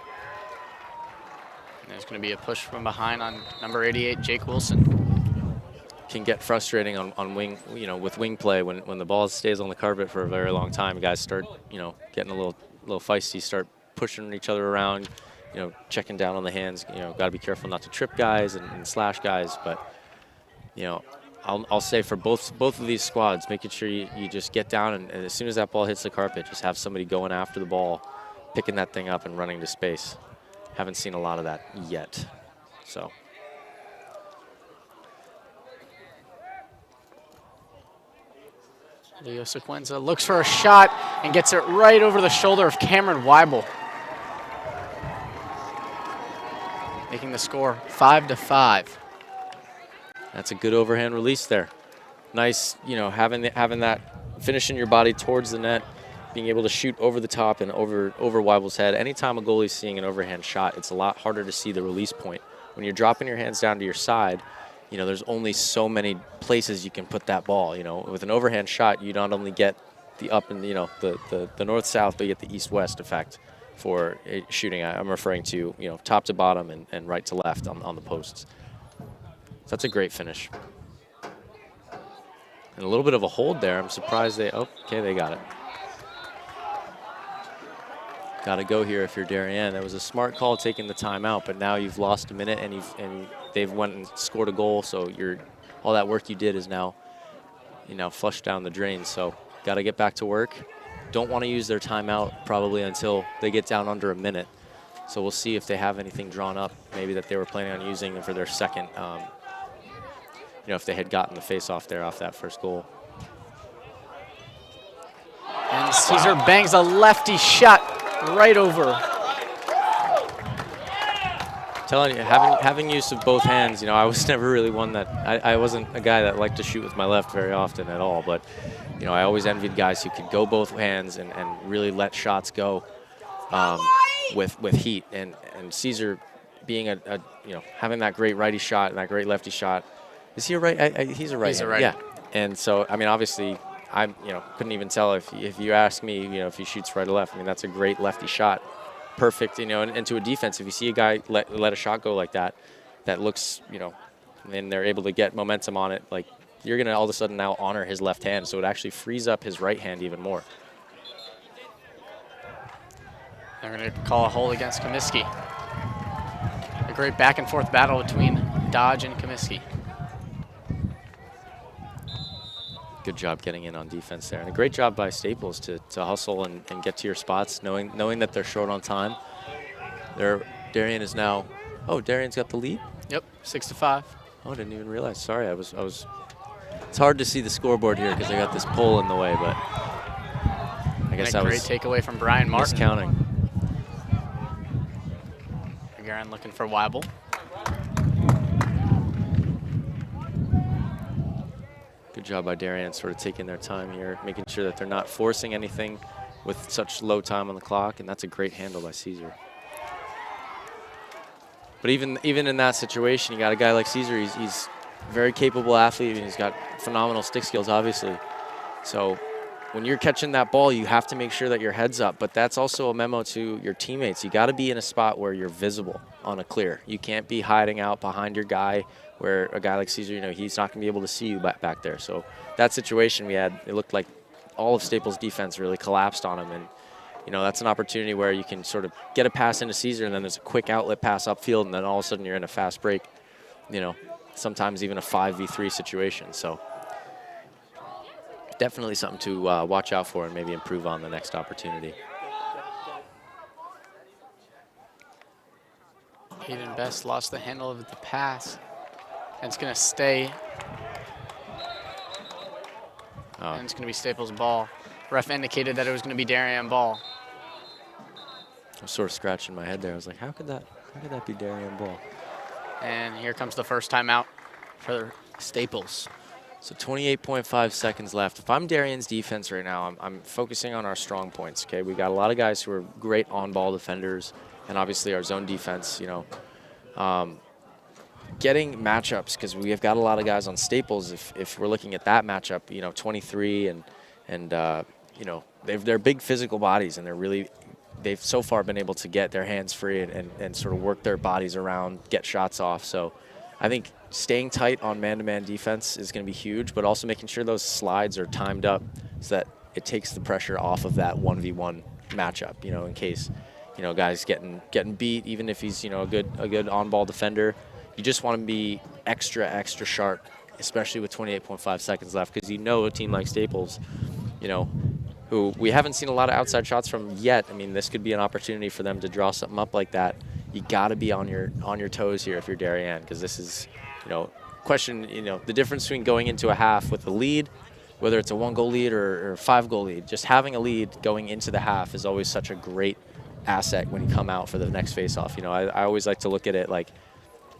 And there's going to be a push from behind on number 88, Jake Wilson. Can get frustrating on wing, you know, with wing play when the ball stays on the carpet for a very long time. Guys start, you know, getting a little feisty, start pushing each other around, you know, checking down on the hands. You know, got to be careful not to trip guys and slash guys. But, you know, I'll say for both of these squads, making sure you just get down and as soon as that ball hits the carpet, just have somebody going after the ball, picking that thing up and running to space. Haven't seen a lot of that yet. So. Leo Sequenza looks for a shot and gets it right over the shoulder of Cameron Weibel, making the score 5-5. That's a good overhand release there. Nice, you know, having that, finishing your body towards the net, being able to shoot over the top and over Weibel's head. Anytime a goalie's seeing an overhand shot, it's a lot harder to see the release point. When you're dropping your hands down to your side, you know, there's only so many places you can put that ball. You know, with an overhand shot, you not only get the up and, you know, the north-south, but you get the east-west effect for shooting. I'm referring to, you know, top to bottom and right to left on the posts. So that's a great finish. And a little bit of a hold there. I'm surprised they, oh, okay, they got it. got to go here if you're Darien. That was a smart call taking the timeout, but now you've lost a minute and they've went and scored a goal. So all that work you did is now flushed down the drain. So got to get back to work. Don't want to use their timeout probably until they get down under a minute. So we'll see if they have anything drawn up, maybe that they were planning on using for their second. If they had gotten the face-off there off that first goal. And Caesar bangs a lefty shot right over. Telling you, having use of both hands, I was never really one that, I wasn't a guy that liked to shoot with my left very often at all, but, I always envied guys who could go both hands and really let shots go with heat. And Caesar being having that great righty shot and that great lefty shot. Is he a right? He's a right. He's a right. Yeah. And so, I mean, obviously, I couldn't even tell if you ask me, if he shoots right or left. I mean, that's a great lefty shot. Perfect, and to a defense, if you see a guy let a shot go like that, that looks, and they're able to get momentum on it, like you're going to all of a sudden now honor his left hand. So it actually frees up his right hand even more. They're going to call a hold against Comiskey. A great back and forth battle between Dodge and Comiskey. Good job getting in on defense there. And a great job by Staples to hustle and get to your spots, knowing that they're short on time. Darien is now, Darien's got the lead? Yep, 6-5. Oh, I didn't even realize. Sorry, it's hard to see the scoreboard here because I got this pole in the way, but I guess that was great takeaway from Brian Martin. Miscounting. Again, looking for Weibel. Good job by Darien sort of taking their time here, making sure that they're not forcing anything with such low time on the clock, and that's a great handle by Caesar. But even in that situation, you got a guy like Caesar, he's a very capable athlete, and he's got phenomenal stick skills, obviously. So when you're catching that ball, you have to make sure that your head's up, but that's also a memo to your teammates. You got to be in a spot where you're visible on a clear. You can't be hiding out behind your guy, where a guy like Caesar, he's not going to be able to see you back there. So that situation we had, it looked like all of Staples' defense really collapsed on him. And, that's an opportunity where you can sort of get a pass into Caesar, and then there's a quick outlet pass upfield, and then all of a sudden you're in a fast break, sometimes even a 5v3 situation. So definitely something to watch out for and maybe improve on the next opportunity. Hayden Best lost the handle of the pass. And it's going to stay. And it's going to be Staples' ball. Ref indicated that it was going to be Darien ball. I was sort of scratching my head there. I was like, how could that be Darien ball? And here comes the first timeout for Staples. So 28.5 seconds left. If I'm Darien's defense right now, I'm focusing on our strong points, okay? We got a lot of guys who are great on-ball defenders, and obviously our zone defense, getting matchups, because we have got a lot of guys on Staples. If we're looking at that matchup, 23 and they're big physical bodies, and they've so far been able to get their hands free and sort of work their bodies around, get shots off. So I think staying tight on man-to-man defense is going to be huge, but also making sure those slides are timed up so that it takes the pressure off of that 1v1 matchup, in case, guys getting beat, even if he's, a good on-ball defender. You just want to be extra sharp, especially with 28.5 seconds left, because a team like Staples, who we haven't seen a lot of outside shots from yet. I mean, this could be an opportunity for them to draw something up like that. You got to be on your toes here if you're Darien, because this is, question, the difference between going into a half with a lead, whether it's a 1-goal lead or a 5-goal lead. Just having a lead going into the half is always such a great asset when you come out for the next face-off. I always like to look at it like,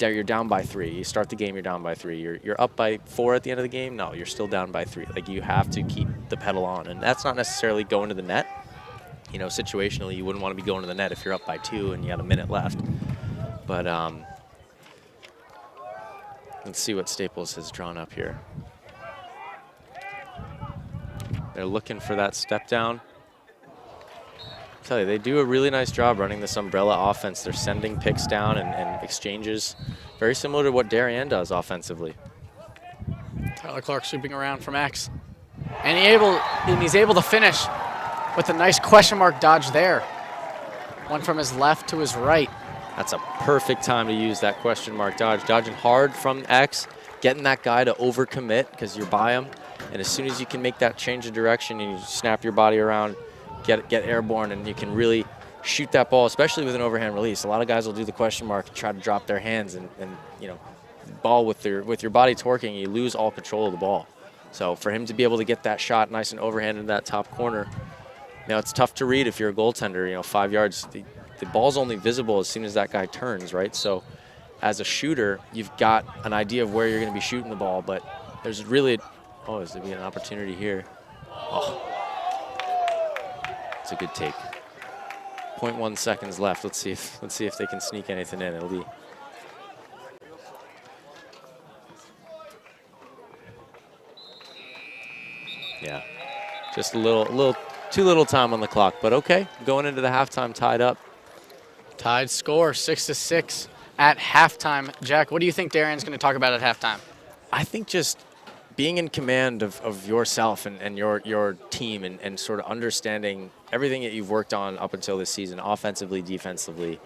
you're down by 3. You start the game, you're down by 3. You're up by 4 at the end of the game. No, you're still down by 3. Like, you have to keep the pedal on, and that's not necessarily going to the net. Situationally, you wouldn't want to be going to the net if you're up by 2 and you had a minute left. But let's see what Staples has drawn up here. They're looking for that step down. I tell you, they do a really nice job running this umbrella offense. They're sending picks down and exchanges, very similar to what Darien does offensively. Tyler Clark sweeping around from X, and he's able to finish with a nice question mark dodge there. Went from his left to his right. That's a perfect time to use that question mark dodge. Dodging hard from X, getting that guy to overcommit because you're by him. And as soon as you can make that change of direction and you snap your body around, get airborne, and you can really shoot that ball, especially with an overhand release. A lot of guys will do the question mark and try to drop their hands, and you know, ball with your body torquing, you lose all control of the ball. So for him to be able to get that shot nice and overhand in that top corner, you know, it's tough to read if you're a goaltender. You know, 5 yards, the ball's only visible as soon as that guy turns, right? So as a shooter, you've got an idea of where you're going to be shooting the ball, but there's really, oh, is there be an opportunity here? Oh, it's a good take. 0.1 seconds left. Let's see if they can sneak anything in. It'll be. Yeah, just a little too little time on the clock, but okay. Going into the halftime tied up. Tied score, 6-6 at halftime. Jack, what do you think Darien's going to talk about at halftime? I think just being in command of yourself and your team, and sort of understanding everything that you've worked on up until this season, offensively, defensively,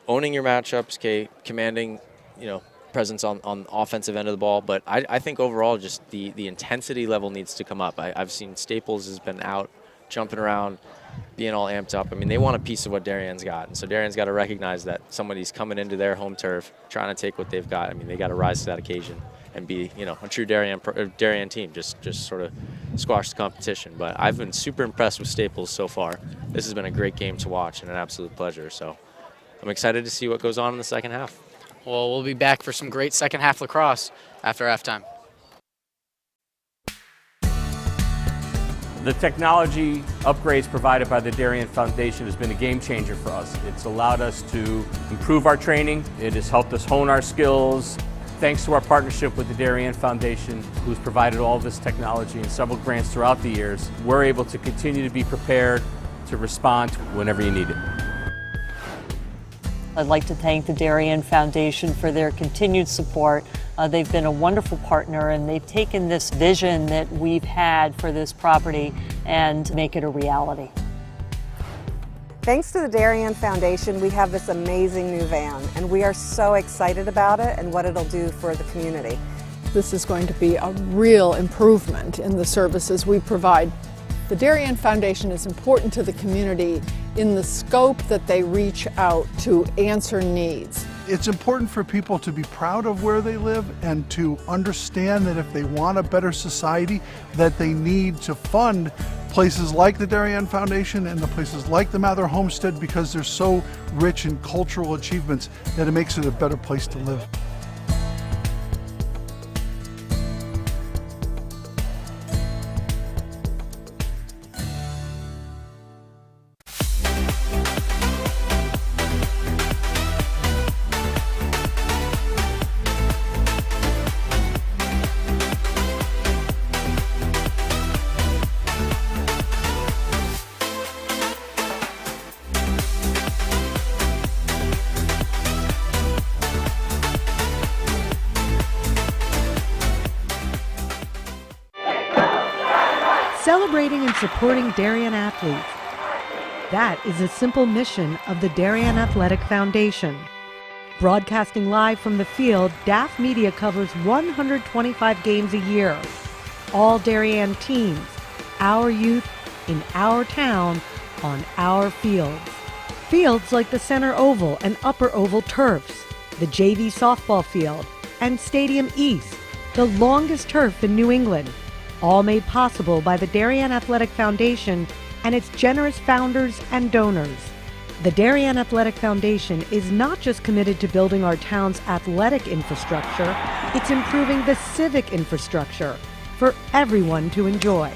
owning your matchups, commanding, you know, presence on the offensive end of the ball. But I think overall just the intensity level needs to come up. I've seen Staples has been out jumping around, being all amped up. I mean, they want a piece of what Darien's got. And so Darien's got to recognize that somebody's coming into their home turf trying to take what they've got. I mean, they got to rise to that occasion and be, you know, a true Darien team, just sort of squash the competition. But I've been super impressed with Staples so far. This has been a great game to watch and an absolute pleasure. So I'm excited to see what goes on in the second half. Well, we'll be back for some great second half lacrosse after halftime. The technology upgrades provided by the Darien Foundation has been a game changer for us. It's allowed us to improve our training. It has helped us hone our skills. Thanks to our partnership with the Darien Foundation, who's provided all this technology and several grants throughout the years, we're able to continue to be prepared to respond whenever you need it. I'd like to thank the Darien Foundation for their continued support. They've been a wonderful partner, and they've taken this vision that we've had for this property and make it a reality. Thanks to the Darien Foundation, we have this amazing new van, and we are so excited about it and what it'll do for the community. This is going to be a real improvement in the services we provide. The Darien Foundation is important to the community in the scope that they reach out to answer needs. It's important for people to be proud of where they live and to understand that if they want a better society, that they need to fund places like the Darien Foundation and the places like the Mather Homestead, because they're so rich in cultural achievements that it makes it a better place to live. Celebrating and supporting Darien athletes. That is a simple mission of the Darien Athletic Foundation. Broadcasting live from the field, DAF Media covers 125 games a year. All Darien teams, our youth, in our town, on our fields. Fields like the Center Oval and Upper Oval turfs, the JV softball field, and Stadium East, the longest turf in New England. All made possible by the Darien Athletic Foundation and its generous founders and donors. The Darien Athletic Foundation is not just committed to building our town's athletic infrastructure, it's improving the civic infrastructure for everyone to enjoy.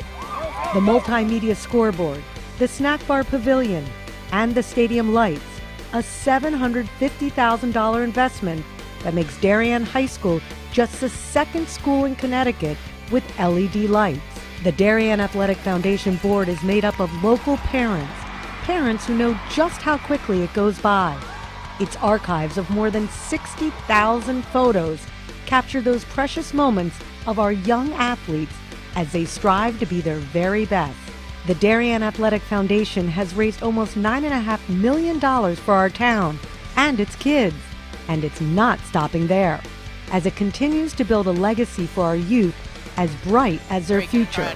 The multimedia scoreboard, the snack bar pavilion, and the stadium lights, a $750,000 investment that makes Darien High School just the second school in Connecticut with LED lights. The Darien Athletic Foundation board is made up of local parents who know just how quickly it goes by. Its archives of more than 60,000 photos capture those precious moments of our young athletes as they strive to be their very best. The Darien Athletic Foundation has raised almost $9.5 million for our town and its kids, and it's not stopping there, as it continues to build a legacy for our youth as bright as their future,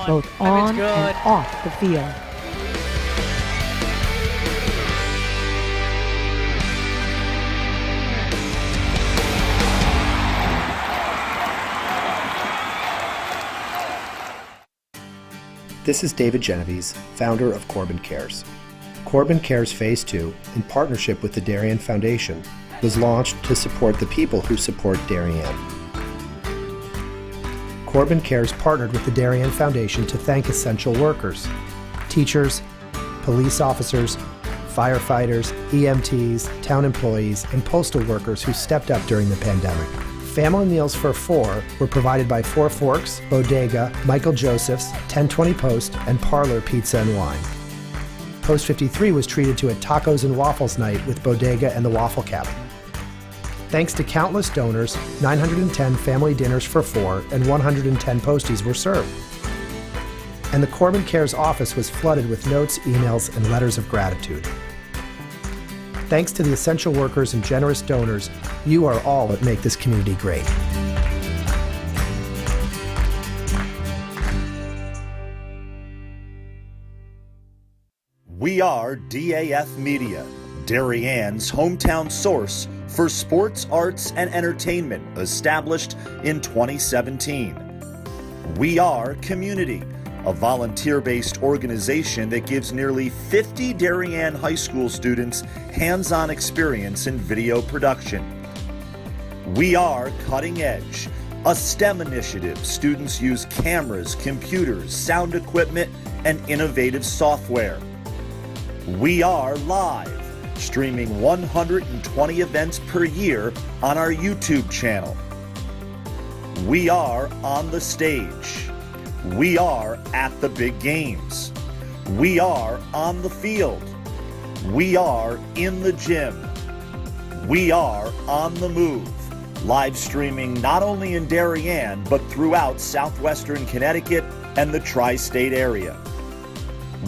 both on and off the field. This is David Genovese, founder of Corbin Cares. Corbin Cares Phase 2, in partnership with the Darien Foundation, was launched to support the people who support Darien. Corbin Cares partnered with the Darien Foundation to thank essential workers, teachers, police officers, firefighters, EMTs, town employees, and postal workers who stepped up during the pandemic. Family meals for four were provided by Four Forks, Bodega, Michael Joseph's, 1020 Post, and Parlor Pizza and Wine. Post 53 was treated to a tacos and waffles night with Bodega and the Waffle Cabin. Thanks to countless donors, 910 family dinners for four and 110 posties were served. And the Corbin Cares office was flooded with notes, emails, and letters of gratitude. Thanks to the essential workers and generous donors, you are all that make this community great. We are DAF Media, Darien's hometown source for sports, arts, and entertainment, established in 2017. We are Community, a volunteer-based organization that gives nearly 50 Darien High School students hands-on experience in video production. We are Cutting Edge, a STEM initiative. Students use cameras, computers, sound equipment, and innovative software. We are Live, streaming 120 events per year on our YouTube channel. We are On the Stage. We are At the Big Games. We are On the Field. We are In the Gym. We are On the Move, live streaming not only in Darien, but throughout southwestern Connecticut and the tri-state area.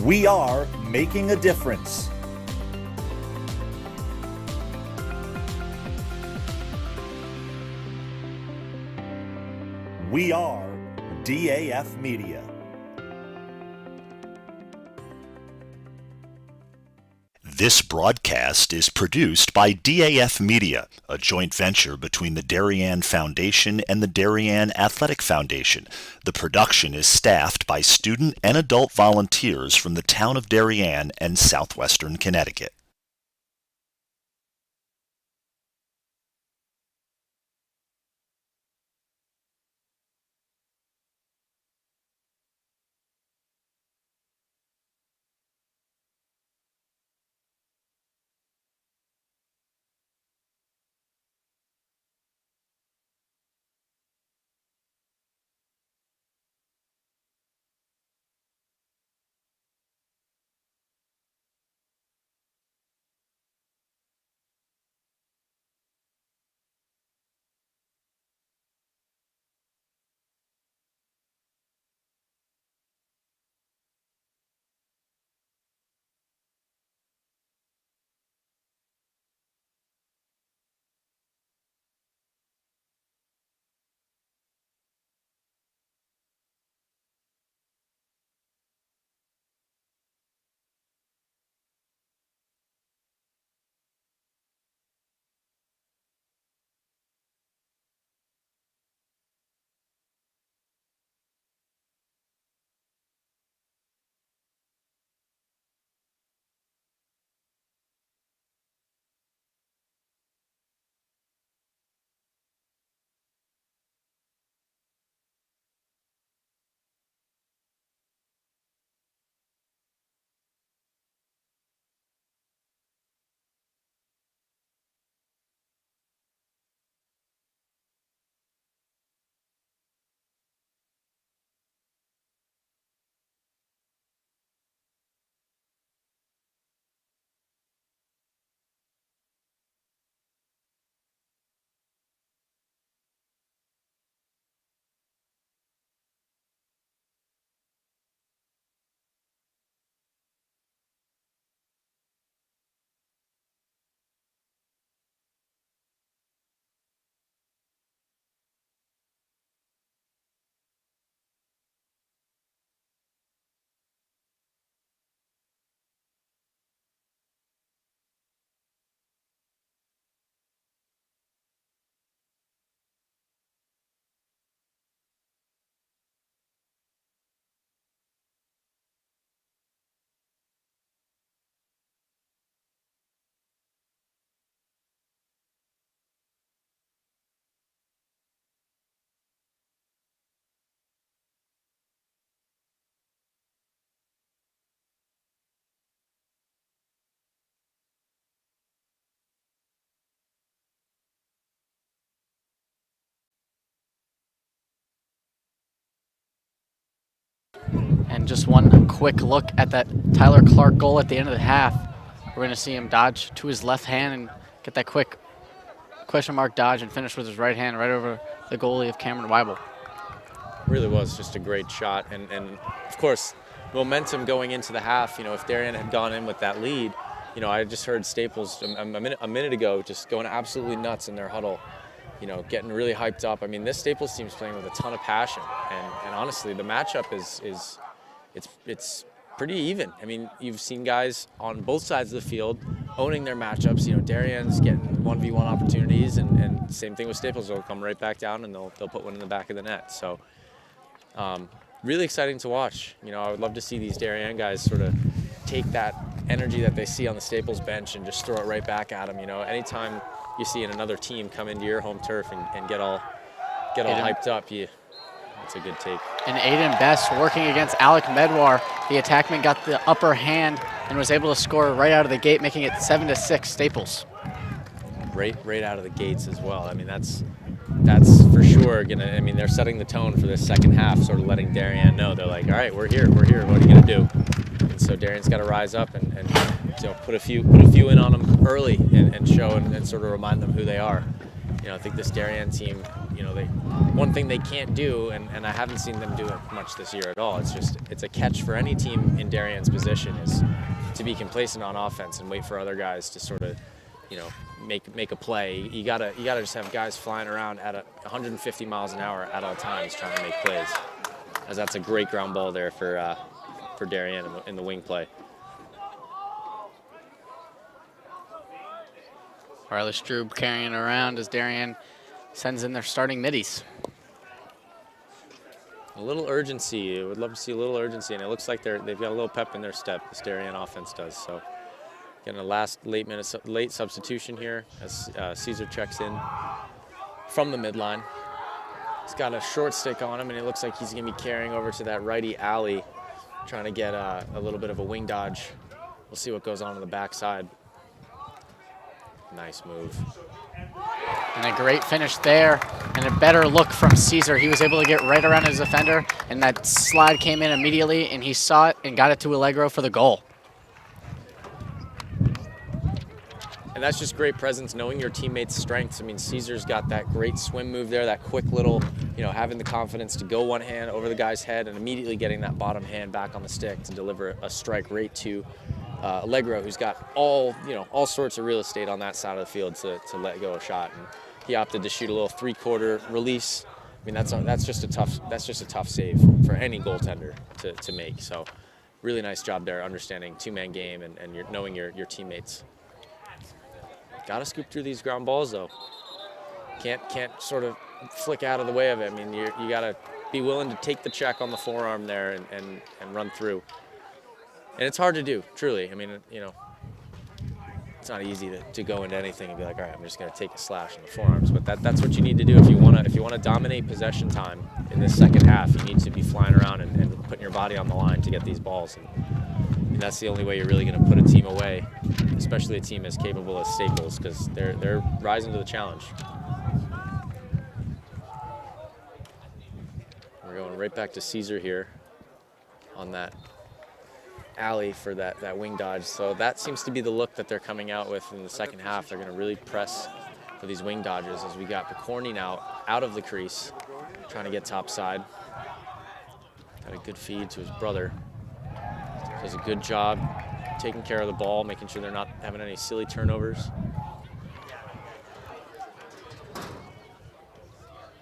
We are making a difference. We are DAF Media. This broadcast is produced by DAF Media, a joint venture between the Darien Foundation and the Darien Athletic Foundation. The production is staffed by student and adult volunteers from the town of Darien and southwestern Connecticut. And just one quick look at that Tyler Clark goal at the end of the half. We're going to see him dodge to his left hand and get that quick question mark dodge and finish with his right hand right over the goalie of Cameron Weibel. Really was just a great shot. And of course, momentum going into the half. You know, if Darien had gone in with that lead, you know, I just heard Staples a minute ago just going absolutely nuts in their huddle, you know, getting really hyped up. I mean, this Staples team's playing with a ton of passion, and honestly, the matchup it's pretty even. I mean, you've seen guys on both sides of the field owning their matchups. You know, Darien's getting 1v1 opportunities, and same thing with Staples. They'll come right back down and they'll put one in the back of the net. So really exciting to watch. You know, I would love to see these Darien guys sort of take that energy that they see on the Staples bench and just throw it right back at them. You know, anytime you see another team come into your home turf and get all hyped up, it's a good take. And Aiden Best working against Alec Medwar. The attackman got the upper hand and was able to score right out of the gate, making it 7-6 Staples. Right out of the gates as well. I mean, that's for sure gonna. I mean, they're setting the tone for this second half, sort of letting Darien know they're like, all right, we're here. What are you gonna do? And so Darien's got to rise up and you know, put a few in on them early and show and sort of remind them who they are. You know, I think this Darien team, you know, one thing they can't do, and I haven't seen them do it much this year at all. It's a catch for any team in Darien's position is to be complacent on offense and wait for other guys to sort of, you know, make a play. You gotta just have guys flying around at 150 miles an hour at all times trying to make plays. As that's a great ground ball there for Darien in the wing play. Riley Strube carrying it around as Darien sends in their starting middies. A little urgency. I would love to see a little urgency, and it looks like they've got a little pep in their step. This Darien offense does. So, getting a late substitution here as Caesar checks in from the midline. He's got a short stick on him, and it looks like he's going to be carrying over to that righty alley, trying to get a little bit of a wing dodge. We'll see what goes on the backside. Nice move. And a great finish there, and a better look from Caesar. He was able to get right around his defender, and that slide came in immediately, and he saw it and got it to Allegro for the goal. And that's just great presence, knowing your teammates' strengths. I mean, Caesar's got that great swim move there, that quick little, you know, having the confidence to go one hand over the guy's head and immediately getting that bottom hand back on the stick to deliver a strike right to Allegro, who's got all sorts of real estate on that side of the field to let go a shot. And he opted to shoot a little three-quarter release. I mean, that's just a tough save for any goaltender to make. So, really nice job there, understanding two-man game and knowing your teammates. Got to scoop through these ground balls though. Can't sort of flick out of the way of it. I mean, you got to be willing to take the check on the forearm there and run through. And it's hard to do, truly. I mean, you know, it's not easy to go into anything and be like, all right, I'm just going to take a slash on the forearms. But that's what you need to do if you want to dominate possession time in this second half. You need to be flying around and putting your body on the line to get these balls. And that's the only way you're really going to put a team away, especially a team as capable as Staples, because they're rising to the challenge. We're going right back to Caesar here on that alley for that wing dodge. So that seems to be the look that they're coming out with in the second half. They're going to really press for these wing dodges as we got Picorni now out of the crease, trying to get topside. Got a good feed to his brother. Does a good job taking care of the ball, making sure they're not having any silly turnovers.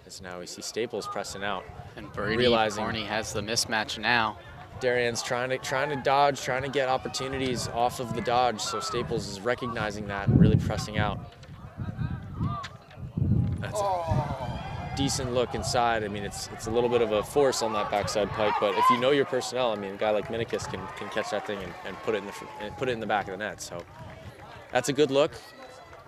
As now we see Staples pressing out. And Brady realizing Picorni has the mismatch now. Darien's trying to dodge, trying to get opportunities off of the dodge, so Staples is recognizing that and really pressing out. That's a decent look inside. I mean, it's a little bit of a force on that backside pipe, but if you know your personnel, I mean, a guy like Minikis can catch that thing and put it in the back of the net. So that's a good look.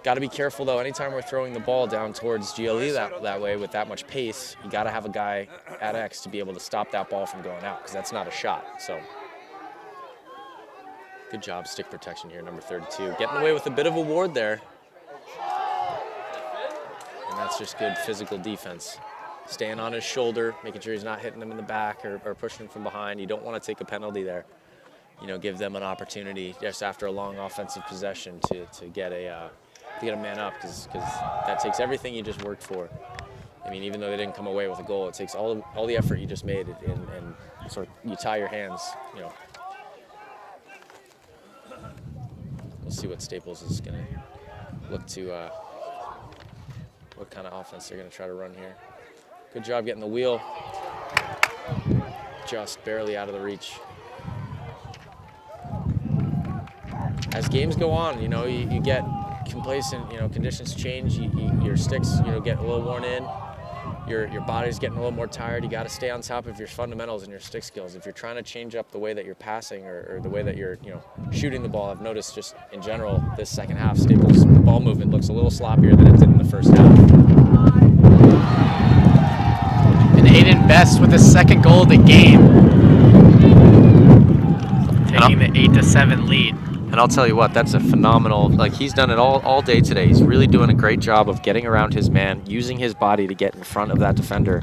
Got to be careful though. Anytime we're throwing the ball down towards GLE that way with that much pace, you got to have a guy at X to be able to stop that ball from going out, because that's not a shot. So good job, stick protection here, number 32. Getting away with a bit of a ward there. And that's just good physical defense. staying on his shoulder, making sure he's not hitting him in the back or pushing him from behind. You don't want to take a penalty there. You know, give them an opportunity just after a long offensive possession to get a man up, because that takes everything you just worked for. I mean, even though they didn't come away with a goal, it takes all the effort you just made, and sort of you tie your hands. You know, we'll see what Staples is going to look to. What kind of offense they're going to try to run here. Good job getting the wheel. Just barely out of the reach. As games go on, you know, you get complacent, you know, conditions change, your sticks, you know, get a little worn in, your body's getting a little more tired. You got to stay on top of your fundamentals and your stick skills. If you're trying to change up the way that you're passing or the way that you're, you know, shooting the ball, I've noticed just in general this second half, Staples' ball movement looks a little sloppier than it did in the first half. And Aiden Best with the second goal of the game, taking the 8-7 lead. And I'll tell you what, that's a phenomenal, like, he's done it all day today. He's really doing a great job of getting around his man, using his body to get in front of that defender,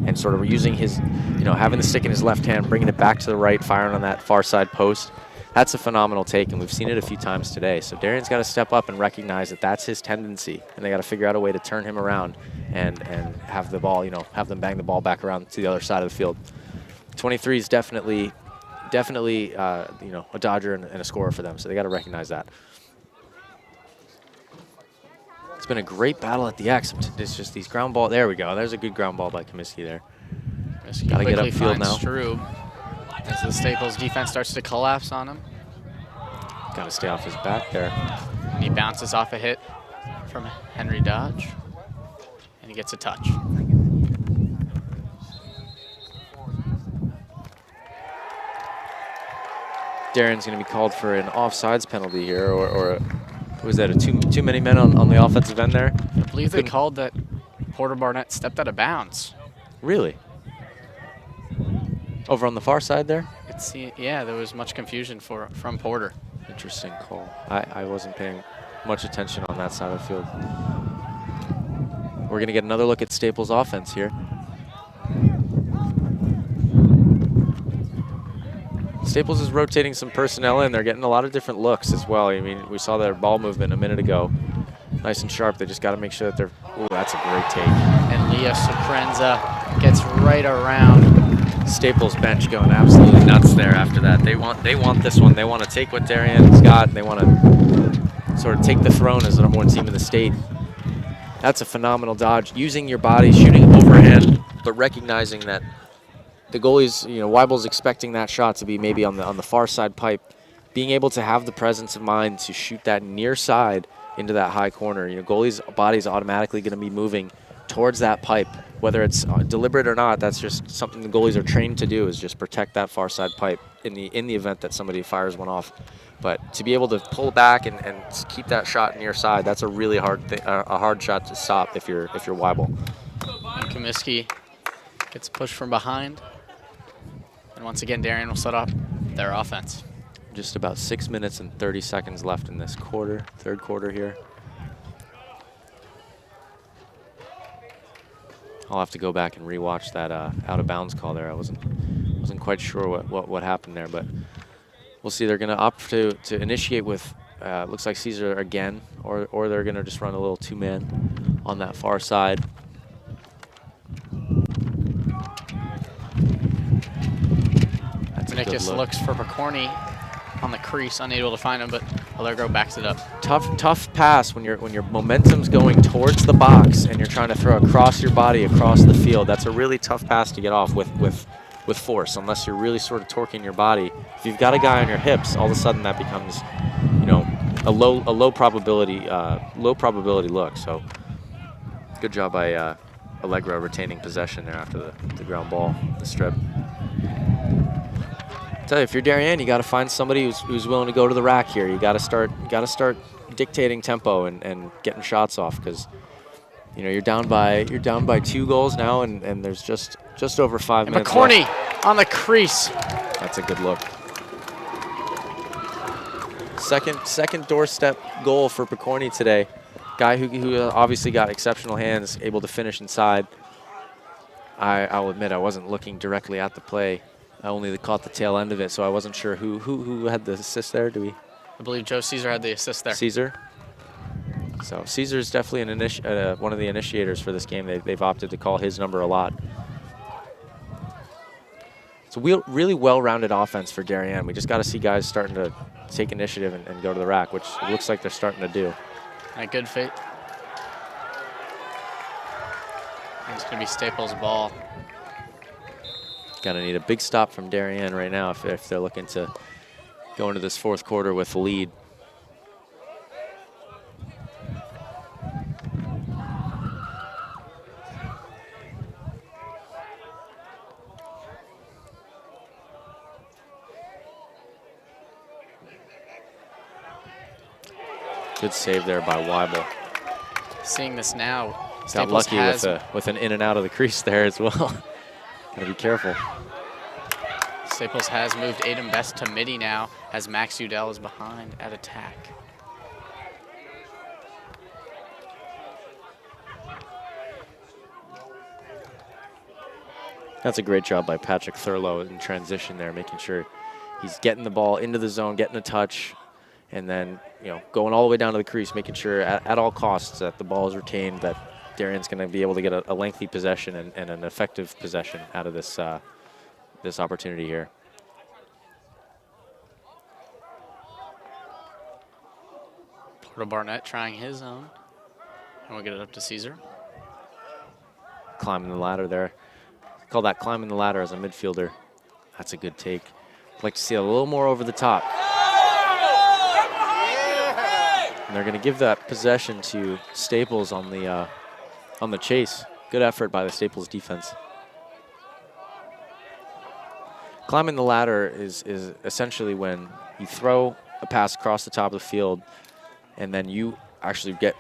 and sort of using his, you know, having the stick in his left hand, bringing it back to the right, firing on that far side post. That's a phenomenal take, and we've seen it a few times today. So Darien's got to step up and recognize that that's his tendency, and they got to figure out a way to turn him around and have the ball, you know, have them bang the ball back around to the other side of the field. 23 is definitely, you know, a dodger and a scorer for them, so they got to recognize that. It's been a great battle at the X. It's just these ground ball. There we go. There's a good ground ball by Comiskey there. Got to get upfield now. Strube as the Staples defense starts to collapse on him. Got to stay off his back there. And he bounces off a hit from Henry Dodge, and he gets a touch. Darien's going to be called for an offsides penalty here, or was that too many men on the offensive end there? I believe they called that Porter Barnett stepped out of bounds. Really? Over on the far side there? Yeah, there was much confusion from Porter. Interesting call. I wasn't paying much attention on that side of the field. We're going to get another look at Staples' offense here. Staples is rotating some personnel in. They're getting a lot of different looks as well. I mean, we saw their ball movement a minute ago. Nice and sharp. They just got to make sure that they're... Ooh, that's a great take. And Leo Soprenza gets right around. Staples bench going absolutely nuts there after that. They want this one. They want to take what Darien's got, and they want to sort of take the throne as the number one team in the state. That's a phenomenal dodge. Using your body, shooting overhand, but recognizing that the goalie's, you know, Weibel's expecting that shot to be maybe on the far side pipe. Being able to have the presence of mind to shoot that near side into that high corner. You know, goalie's body's automatically going to be moving towards that pipe, whether it's deliberate or not. That's just something the goalies are trained to do, is just protect that far side pipe in the event that somebody fires one off. But to be able to pull back and keep that shot near side, that's a really hard shot to stop if you're Weibel. And Comiskey gets pushed from behind. And once again, Darien will set up their offense. Just about 6 minutes and 30 seconds left in this quarter, third quarter here. I'll have to go back and rewatch that out of bounds call there. I wasn't quite sure what happened there, but we'll see. They're going to opt to initiate with looks like Caesar again, or they're going to just run a little two-man on that far side. Nicholas looks for Picorni on the crease, unable to find him, but Allegro backs it up. Tough pass when your momentum's going towards the box and you're trying to throw across your body across the field. That's a really tough pass to get off with force, unless you're really sort of torquing your body. If you've got a guy on your hips, all of a sudden that becomes, you know, a low probability look. So good job by Allegro retaining possession there after the ground ball, the strip. I tell you, if you're Darien, you got to find somebody who's willing to go to the rack here. You got to start dictating tempo and getting shots off, because you know you're down by 2 goals now, and there's just over 5 minutes. McCorney left. On the crease. That's a good look. Second doorstep goal for Picorni today. Guy who obviously got exceptional hands, able to finish inside. I'll admit I wasn't looking directly at the play. I only caught the tail end of it, so I wasn't sure who had the assist there. Do we? I believe Joe Caesar had the assist there. Caesar. So Caesar's definitely one of the initiators for this game. They've opted to call his number a lot. It's a really well-rounded offense for Darien. We just got to see guys starting to take initiative and go to the rack, which it looks like they're starting to do. A good fit. It's going to be Staples' ball. Gonna need a big stop from Darien right now if they're looking to go into this fourth quarter with the lead. Good save there by Weibel. Seeing this now, Got Staples lucky with an in and out of the crease there as well. Gotta be careful. Staples has moved Aiden Best to midi now as Max Udell is behind at attack. That's a great job by Patrick Thurlow in transition there, making sure he's getting the ball into the zone, getting a touch, and then going all the way down to the crease, making sure at all costs that the ball is retained, that Darien's going to be able to get a lengthy possession and an effective possession out of this this opportunity here. Porto Barnett trying his own. And we'll get it up to Caesar. Climbing the ladder there. Call that climbing the ladder as a midfielder. That's a good take. I'd like to see a little more over the top. And they're going to give that possession to Staples on the chase. Good effort by the Staples defense. Climbing the ladder is essentially when you throw a pass across the top of the field and then you actually get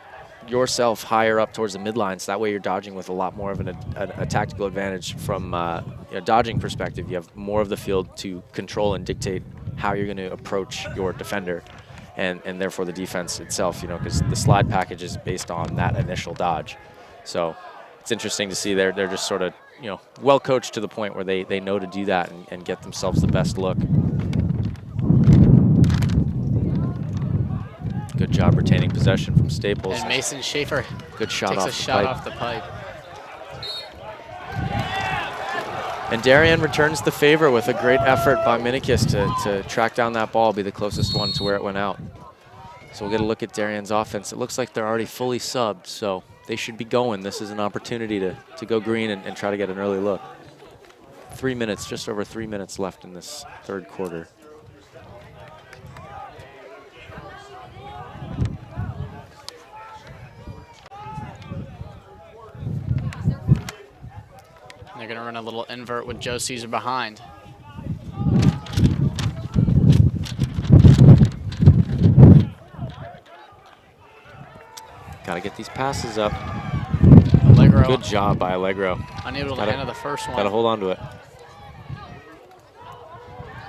yourself higher up towards the midline, so that way you're dodging with a lot more of a tactical advantage from a dodging perspective. You have more of the field to control and dictate how you're going to approach your defender, and therefore the defense itself, because the slide package is based on that initial dodge. So it's interesting to see they're just sort of well coached to the point where they know to do that and get themselves the best look. Good job retaining possession from Staples. And Mason Schaefer good shot takes off a shot off the pipe. And Darien returns the favor with a great effort by Minikis to track down that ball, be the closest one to where it went out. So we'll get a look at Darien's offense. It looks like they're already fully subbed, so they should be going. This is an opportunity to go green and try to get an early look. 3 minutes, just over 3 minutes left in this third quarter. They're going to run a little invert with Joe Caesar behind. Got to get these passes up. Allegro. Good job by Allegro. Unable to handle the first one. Got to hold on to it.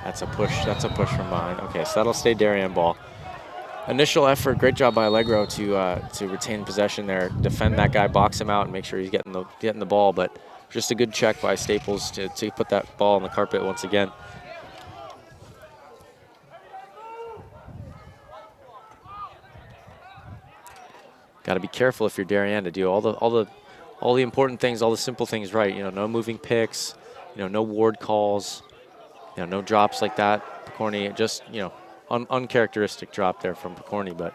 That's a push. That's a push from behind. Okay, so that'll stay Darien ball. Initial effort, great job by Allegro to retain possession there, defend that guy, box him out, and make sure he's getting the ball. But just a good check by Staples to put that ball on the carpet once again. Got to be careful if you're Darien to do all the important things, all the simple things right. No moving picks, no ward calls, no drops like that. Picorni, just uncharacteristic drop there from Picorni, but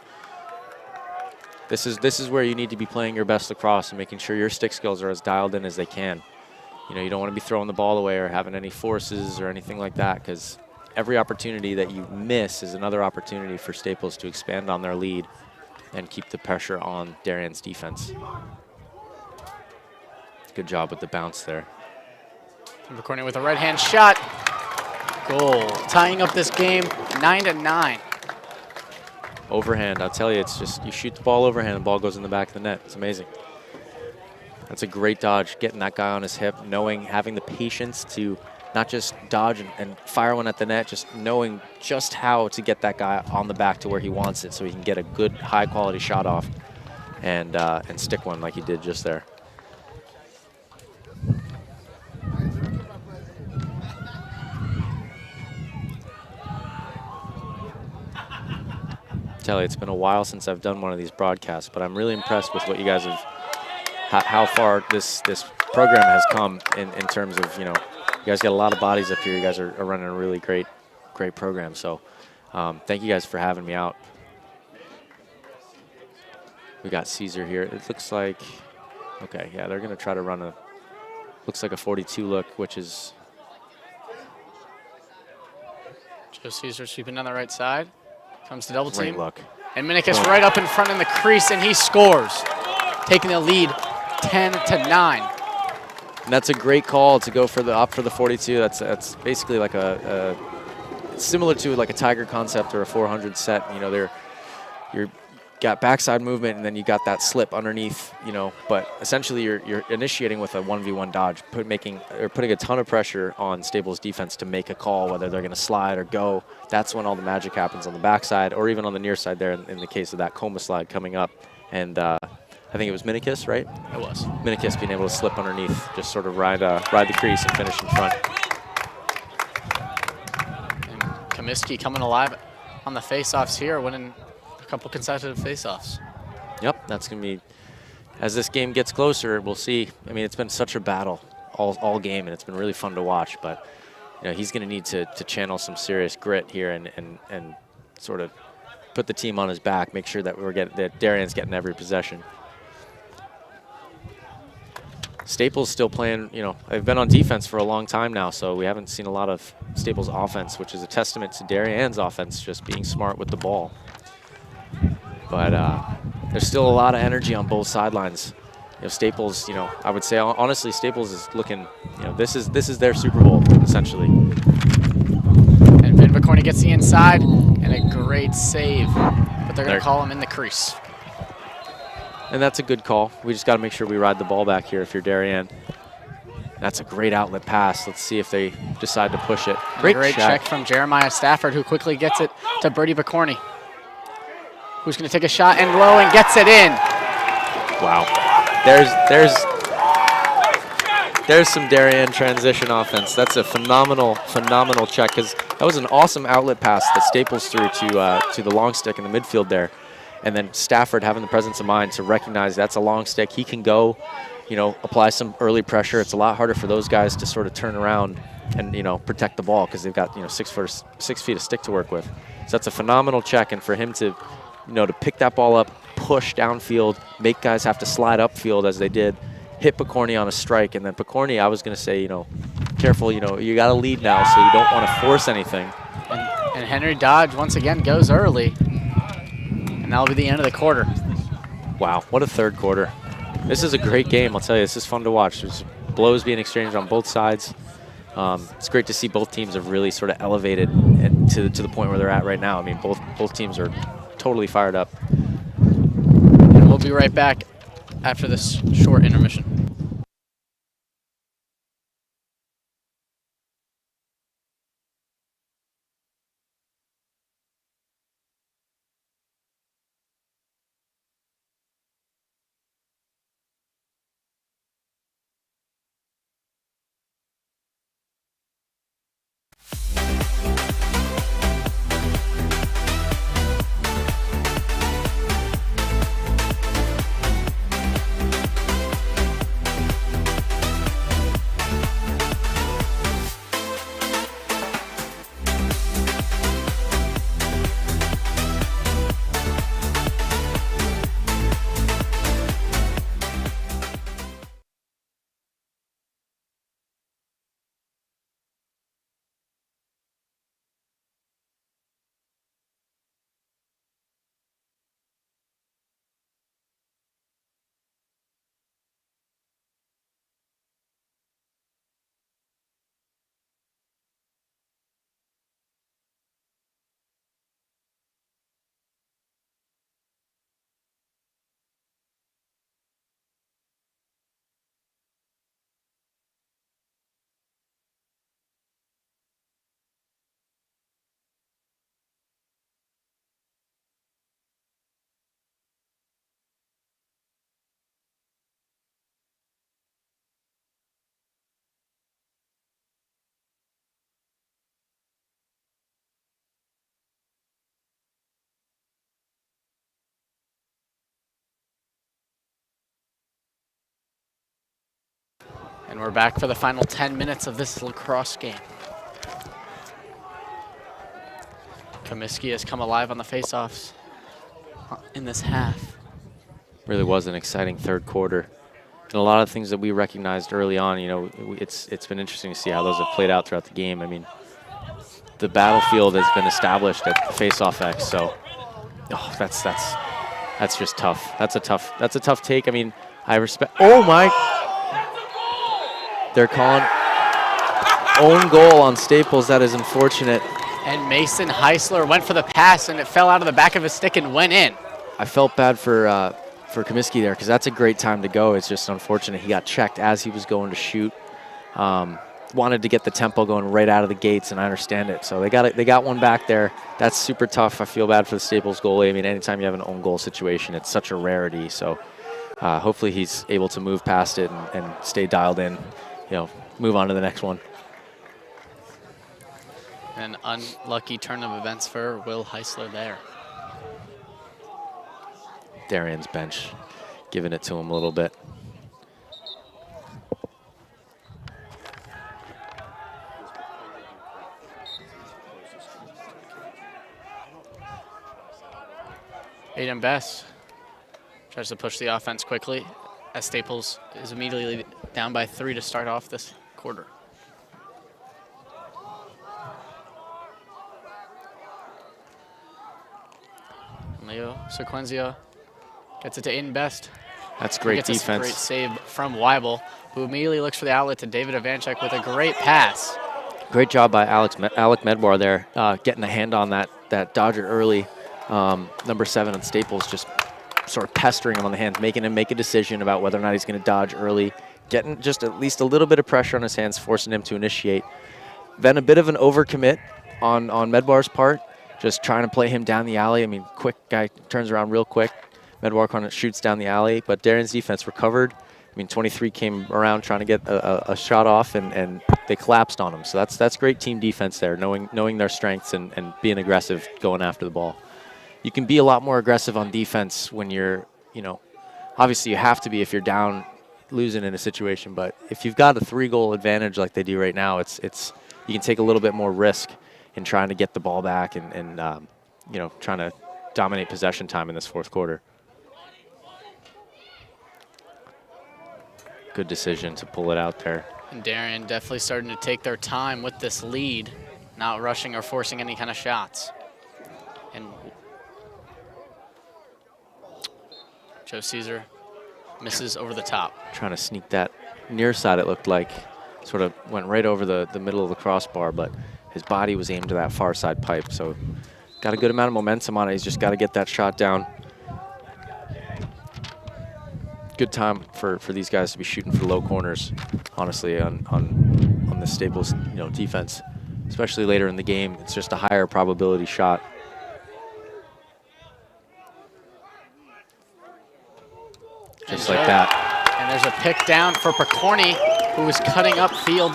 this is where you need to be playing your best lacrosse and making sure your stick skills are as dialed in as they can. You don't want to be throwing the ball away or having any forces or anything like that, because every opportunity that you miss is another opportunity for Staples to expand on their lead and keep the pressure on Darien's defense. Good job with the bounce there. Picorni with a right hand shot. Goal, tying up this game 9-9. Overhand, I'll tell you, it's just you shoot the ball overhand, the ball goes in the back of the net. It's amazing. That's a great dodge, getting that guy on his hip, having the patience to not just dodge and fire one at the net, just knowing just how to get that guy on the back to where he wants it so he can get a good, high-quality shot off and stick one like he did just there. tell you, it's been a while since I've done one of these broadcasts, but I'm really impressed with what you guys have, how far this program has come in terms of, you guys got a lot of bodies up here. You guys are running a really great program. So thank you guys for having me out. We got Caesar here. It looks like, okay, yeah, they're going to try to run looks like a 42 look, which is. Joe Caesar sweeping down the right side. Comes to double team. Great look. And Minikis right up in front in the crease, and he scores, taking the lead 10-9. And that's a great call to go for the 42. That's basically like it's similar to like a Tiger concept or a 400 set. You're got backside movement, and then you got that slip underneath. But essentially you're initiating with a 1v1 dodge, putting a ton of pressure on Staples' defense to make a call whether they're going to slide or go. That's when all the magic happens on the backside or even on the near side there. In the case of that Coma slide coming up, and I think it was Minikis, right? It was. Minikis being able to slip underneath, just sort of ride the crease and finish in front. And Comiskey coming alive on the face-offs here, winning a couple consecutive face-offs. Yep, that's going to be, as this game gets closer, we'll see. I mean, it's been such a battle all game, and it's been really fun to watch. But he's going to need to channel some serious grit here and sort of put the team on his back, make sure that that Darien's getting every possession. Staples still playing, they've been on defense for a long time now, so we haven't seen a lot of Staples offense, which is a testament to Darien's offense just being smart with the ball. But there's still a lot of energy on both sidelines. Staples, I would say honestly, Staples is looking, this is their Super Bowl essentially. And Vin McCorney gets the inside and a great save, but they're going to call him in the crease. And that's a good call. We just got to make sure we ride the ball back here if you're Darien. That's a great outlet pass. Let's see if they decide to push it. Great check from Jeremiah Stafford, who quickly gets it to Brady McCorney, who's going to take a shot and low and gets it in. Wow. There's some Darien transition offense. That's a phenomenal check, because that was an awesome outlet pass that Staples threw to the long stick in the midfield there. And then Stafford having the presence of mind to recognize that's a long stick. He can go, apply some early pressure. It's a lot harder for those guys to sort of turn around and, protect the ball because they've got, 6 feet of stick to work with. So that's a phenomenal check. And for him to, to pick that ball up, push downfield, make guys have to slide upfield as they did, hit Picorni on a strike. And then Picorni, I was going to say, careful, you got to lead now, so you don't want to force anything. And Henry Dodge once again goes early. And that'll be the end of the quarter. Wow, what a third quarter. This is a great game, I'll tell you. This is fun to watch. There's blows being exchanged on both sides. It's great to see both teams have really sort of elevated to the point where they're at right now. I mean, both teams are totally fired up. And we'll be right back after this short intermission. And we're back for the final 10 minutes of this lacrosse game. Comiskey has come alive on the faceoffs in this half. Really was an exciting third quarter. And a lot of things that we recognized early on, you know, it's been interesting to see how those have played out throughout the game. I mean, the battlefield has been established at the faceoff X, so that's just tough. That's a tough take. I mean, I respect. Oh my! They're calling own goal on Staples. That is unfortunate. And Mason Heisler went for the pass, and it fell out of the back of his stick and went in. I felt bad for Comiskey there because that's a great time to go. It's just unfortunate he got checked as he was going to shoot. Wanted to get the tempo going right out of the gates, and I understand it. So they got one back there. That's super tough. I feel bad for the Staples goalie. I mean, anytime you have an own goal situation, it's such a rarity. So hopefully he's able to move past it and stay dialed in, you know, move on to the next one. An unlucky turn of events for Will Heisler there. Darien's bench giving it to him a little bit. Aiden Best tries to push the offense quickly as Staples is immediately down by 3 to start off this quarter. Leo Sequenzia gets it to Aiden Best. That's great defense. A great save from Weibel, who immediately looks for the outlet to David Ivanchuk with a great pass. Great job by Alec Medbar there, getting a hand on that Dodger early. Number 7 on Staples, just sort of pestering him on the hands, making him make a decision about whether or not he's going to dodge early, getting just at least a little bit of pressure on his hands, forcing him to initiate. Then a bit of an overcommit on Medbar's part, just trying to play him down the alley. I mean, quick guy turns around real quick. Medbar kind of shoots down the alley, but Darien's defense recovered. I mean, 23 came around trying to get a shot off, and they collapsed on him. So that's great team defense there, knowing their strengths and being aggressive going after the ball. You can be a lot more aggressive on defense when you're, you know, obviously you have to be if you're down, losing in a situation. But if you've got a 3-goal advantage like they do right now, it's you can take a little bit more risk in trying to get the ball back and you know, trying to dominate possession time in this fourth quarter. Good decision to pull it out there. And Darien definitely starting to take their time with this lead, not rushing or forcing any kind of shots. And Joe Caesar misses over the top. Trying to sneak that near side, it looked like. Sort of went right over the middle of the crossbar, but his body was aimed to that far side pipe. So got a good amount of momentum on it. He's just got to get that shot down. Good time for these guys to be shooting for low corners, honestly, on the Staples, you know, defense, especially later in the game. It's just a higher probability shot. Just like that. And there's a pick down for Percorny, who was cutting upfield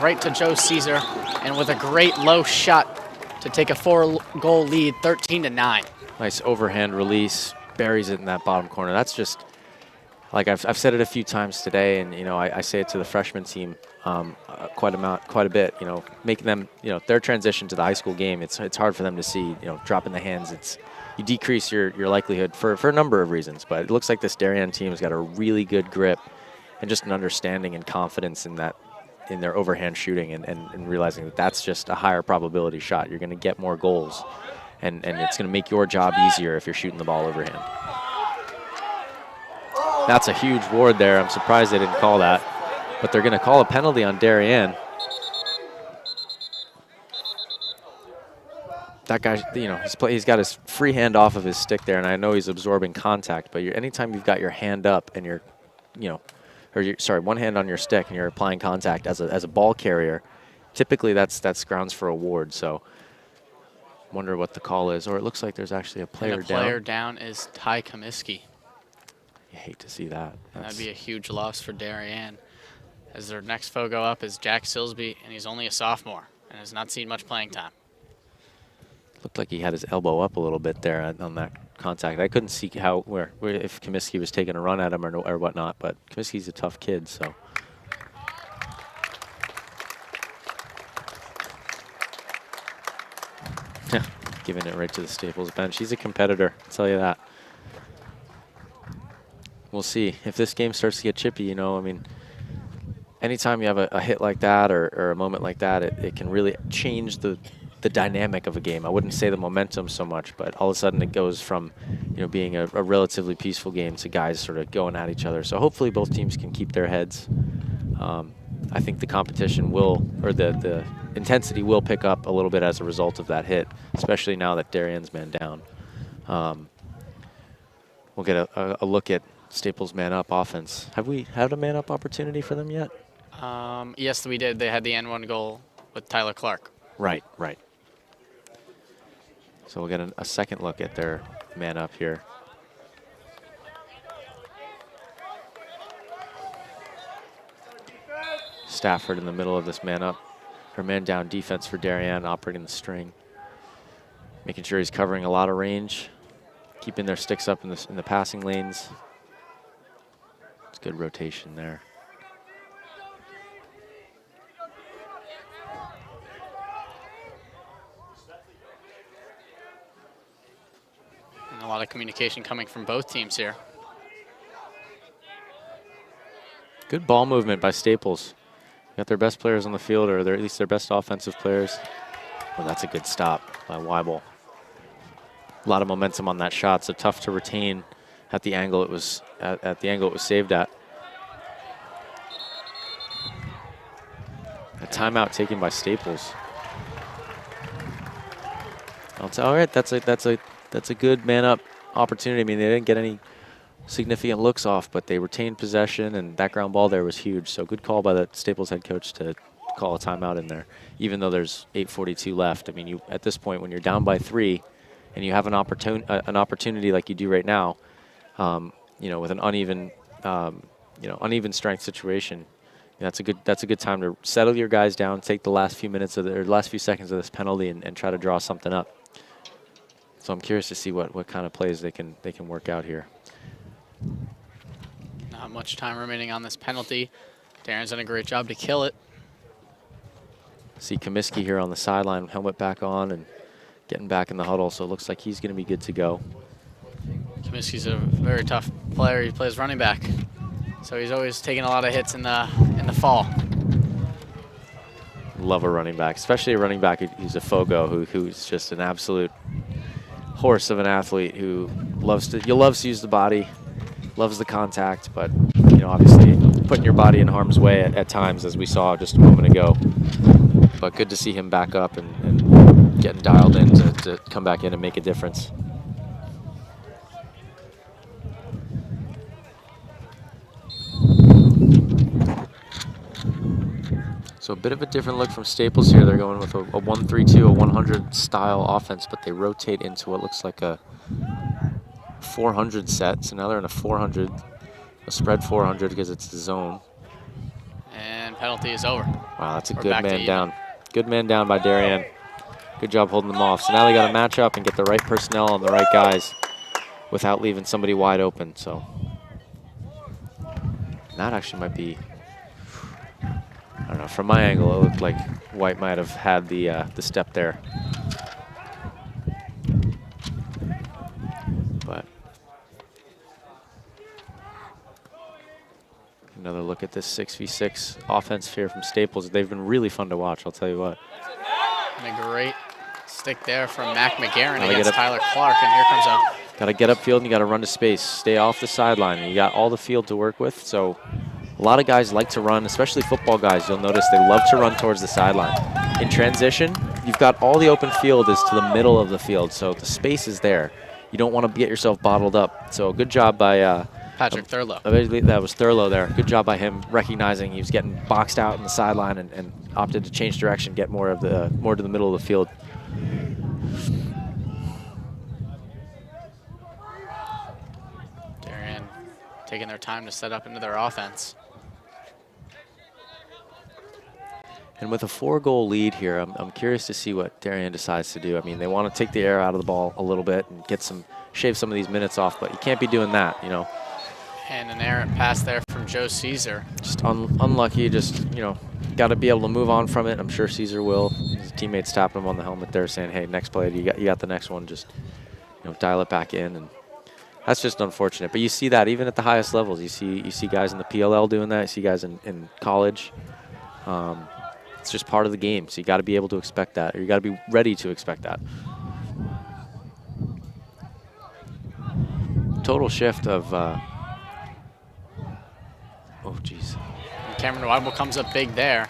right to Joe Caesar, and with a great low shot to take a 4-goal lead, 13-9. Nice overhand release, buries it in that bottom corner. That's just, like I've said it a few times today, and you know I say it to the freshman team quite a bit. You know, making them, you know, their transition to the high school game. It's hard for them to see. You know, dropping the hands. You decrease your likelihood for a number of reasons. But it looks like this Darien team has got a really good grip and just an understanding and confidence in their overhand shooting and realizing that that's just a higher probability shot. You're going to get more goals, and it's going to make your job easier if you're shooting the ball overhand. That's a huge ward there. I'm surprised they didn't call that, but they're going to call a penalty on Darien. That guy, you know, he's got his free hand off of his stick there, and I know he's absorbing contact, but anytime you've got your hand up and you're, you know, sorry, one hand on your stick and you're applying contact as a ball carrier, typically that's grounds for a ward. So wonder what the call is, or it looks like there's actually a player down. And the player down is Ty Comiskey. You hate to see that. And that'd be a huge loss for Darien. As their next photo up is Jack Silsby, and he's only a sophomore and has not seen much playing time. Looked like he had his elbow up a little bit there on that contact. I couldn't see if Comiskey was taking a run at him or whatnot, but Comiskey's a tough kid, so giving it right to the Staples bench. He's a competitor, I'll tell you that. We'll see. If this game starts to get chippy, you know, I mean, anytime you have a hit like that or a moment like that, it can really change the dynamic of a game. I wouldn't say the momentum so much, but all of a sudden it goes from, you know, being a relatively peaceful game to guys sort of going at each other. So hopefully both teams can keep their heads. I think the competition will, or the intensity will pick up a little bit as a result of that hit, especially now that Darien's man down. We'll get a look at Staples man up offense. Have we had a man up opportunity for them yet? Yes, we did. They had the N1 goal with Tyler Clark. Right. So we'll get a second look at their man up here. Stafford in the middle of this man up, or man down defense for Darien, operating the string, making sure he's covering a lot of range, keeping their sticks up in the passing lanes. It's good rotation there. And a lot of communication coming from both teams here. Good ball movement by Staples. Got their best players on the field, or at least their best offensive players. Well, that's a good stop by Weibel. A lot of momentum on that shot, so tough to retain at the angle it was at the angle it was saved at. A timeout taken by Staples. All right, that's a good man up opportunity. I mean, they didn't get any significant looks off, but they retained possession, and that ground ball there was huge. So good call by the Staples head coach to call a timeout in there, even though there's 8:42 left. I mean, you at this point when you're down by 3, and you have an opportunity like you do right now, you know, with an uneven strength situation. That's a good time to settle your guys down, take the last few minutes or last few seconds of this penalty, and try to draw something up. So I'm curious to see what kind of plays they can work out here. Not much time remaining on this penalty. Darien's done a great job to kill it. See Comiskey here on the sideline, helmet back on and getting back in the huddle, so it looks like he's going to be good to go. Comiskey's a very tough player. He plays running back, so he's always taking a lot of hits in the fall. Love a running back, especially a running back who's a Fogo, who's just an absolute horse of an athlete who loves to use the body, loves the contact, but you know, obviously putting your body in harm's way at times, as we saw just a moment ago. But good to see him back up and getting dialed in to come back in and make a difference. So a bit of a different look from Staples here. They're going with a 1-3-2, a 100 style offense, but they rotate into what looks like a 400 set. So now they're in a 400, a spread 400 because it's the zone. And penalty is over. Wow, that's a good man down. Good man down by Darien. Good job holding them off. So now they got to match up and get the right personnel on the right guys without leaving somebody wide open. So that actually might be, I don't know, from my angle it looked like White might have had the step there. But another look at this 6v6 offense here from Staples. They've been really fun to watch, I'll tell you what. And a great stick there from Mac McGarren against Tyler Clark, and here comes a... Got to get upfield and you got to run to space. Stay off the sideline. You got all the field to work with, so a lot of guys like to run, especially football guys. You'll notice they love to run towards the sideline. In transition, you've got all the open field is to the middle of the field, so the space is there. You don't want to get yourself bottled up. So good job by Patrick Thurlow. That was Thurlow there. Good job by him recognizing he was getting boxed out in the sideline and opted to change direction, get more to the middle of the field. Darien taking their time to set up into their offense. And with a 4-goal lead here, I'm curious to see what Darien decides to do. I mean, they want to take the air out of the ball a little bit and shave some of these minutes off, but you can't be doing that, you know. And an errant pass there from Joe Caesar. Just unlucky, just, you know, got to be able to move on from it. I'm sure Caesar will. His teammates tapping him on the helmet there saying, hey, next play, you got the next one, just, you know, dial it back in. And that's just unfortunate. But you see that even at the highest levels. You see guys in the PLL doing that. You see guys in college. It's just part of the game. So you got to be able to expect that, or you got to be ready to expect that. Total shift of, oh, geez. Cameron Weibel comes up big there.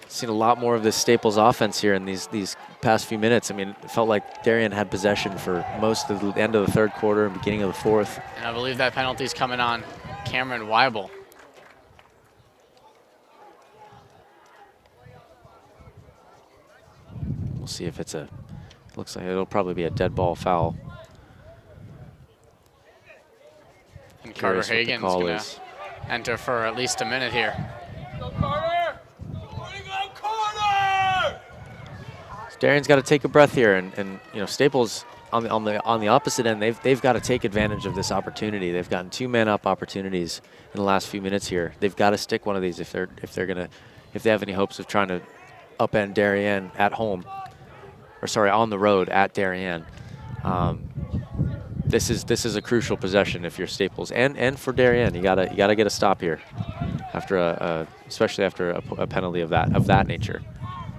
Seen a lot more of this Staples offense here in these past few minutes. I mean, it felt like Darien had possession for most of the end of the third quarter and beginning of the fourth. And I believe that penalty's coming on Cameron Weibel. We'll see if it's looks like it'll probably be a dead ball foul. And Carter Hagen's going to enter for at least a minute here. Darien's got to take a breath here, and you know, Staples on the opposite end, they've got to take advantage of this opportunity. They've gotten 2-man up opportunities in the last few minutes here. They've got to stick one of these if they have any hopes of trying to upend Darien at home, or sorry, on the road at Darien. This is a crucial possession if you're Staples, and for Darien, you gotta get a stop here after especially after a penalty of that nature.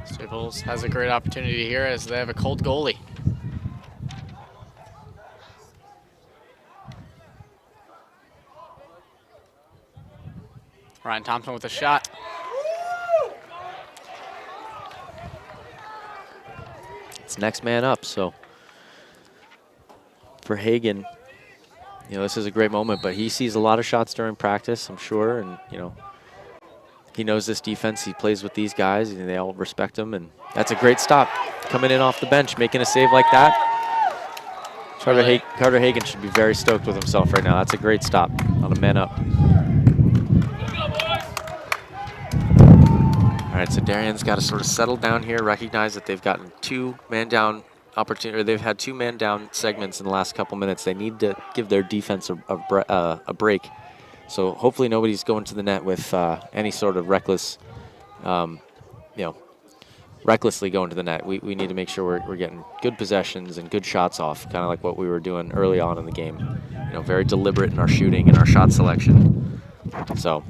Staples has a great opportunity here as they have a cold goalie. Ryan Thompson with a shot. It's next man up, so for Hagen, you know, this is a great moment, but he sees a lot of shots during practice, I'm sure, and, you know, he knows this defense. He plays with these guys, and they all respect him, and that's a great stop. Coming in off the bench, making a save like that. Carter Hagen should be very stoked with himself right now. That's a great stop on a man up. All right, so Darien's got to sort of settle down here, recognize that they've gotten 2-man down opportunity, or they've had 2-man down segments in the last couple minutes. They need to give their defense a break. So hopefully nobody's going to the net with any sort of reckless, you know, recklessly going to the net. We need to make sure we're getting good possessions and good shots off, kind of like what we were doing early on in the game. You know, very deliberate in our shooting and our shot selection. So,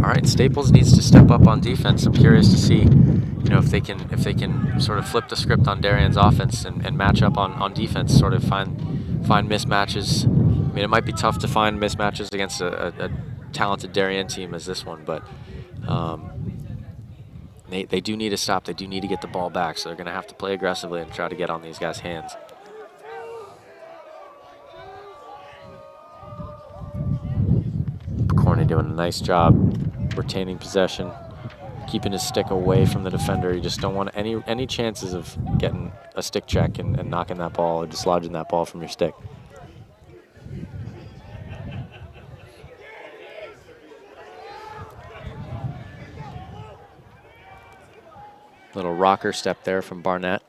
all right, Staples needs to step up on defense. I'm curious to see, you know, if they can sort of flip the script on Darien's offense and match up on defense, sort of find mismatches. I mean, it might be tough to find mismatches against a talented Darien team as this one, but they do need to stop. They do need to get the ball back, so they're going to have to play aggressively and try to get on these guys' hands. Corney doing a nice job retaining possession, keeping his stick away from the defender. You just don't want any chances of getting a stick check and knocking that ball or dislodging that ball from your stick. Little rocker step there from Barnett.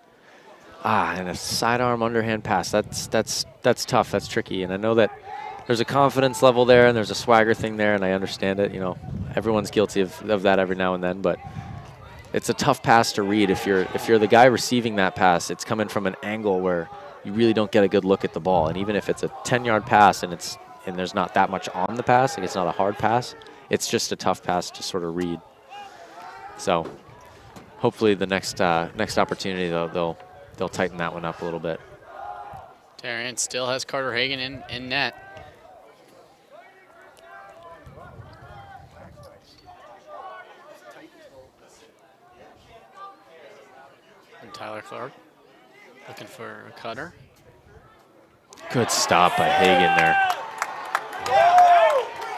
And a sidearm underhand pass. That's tough. That's tricky. And I know that there's a confidence level there and there's a swagger thing there, and I understand it. You know, everyone's guilty of that every now and then, but it's a tough pass to read. If you're the guy receiving that pass, it's coming from an angle where you really don't get a good look at the ball. And even if it's a 10-yard pass and there's not that much on the pass, like it's not a hard pass, it's just a tough pass to sort of read. So hopefully the next opportunity, they'll tighten that one up a little bit. Darien still has Carter Hagen in net. And Tyler Clark looking for a cutter. Good stop by Hagen there.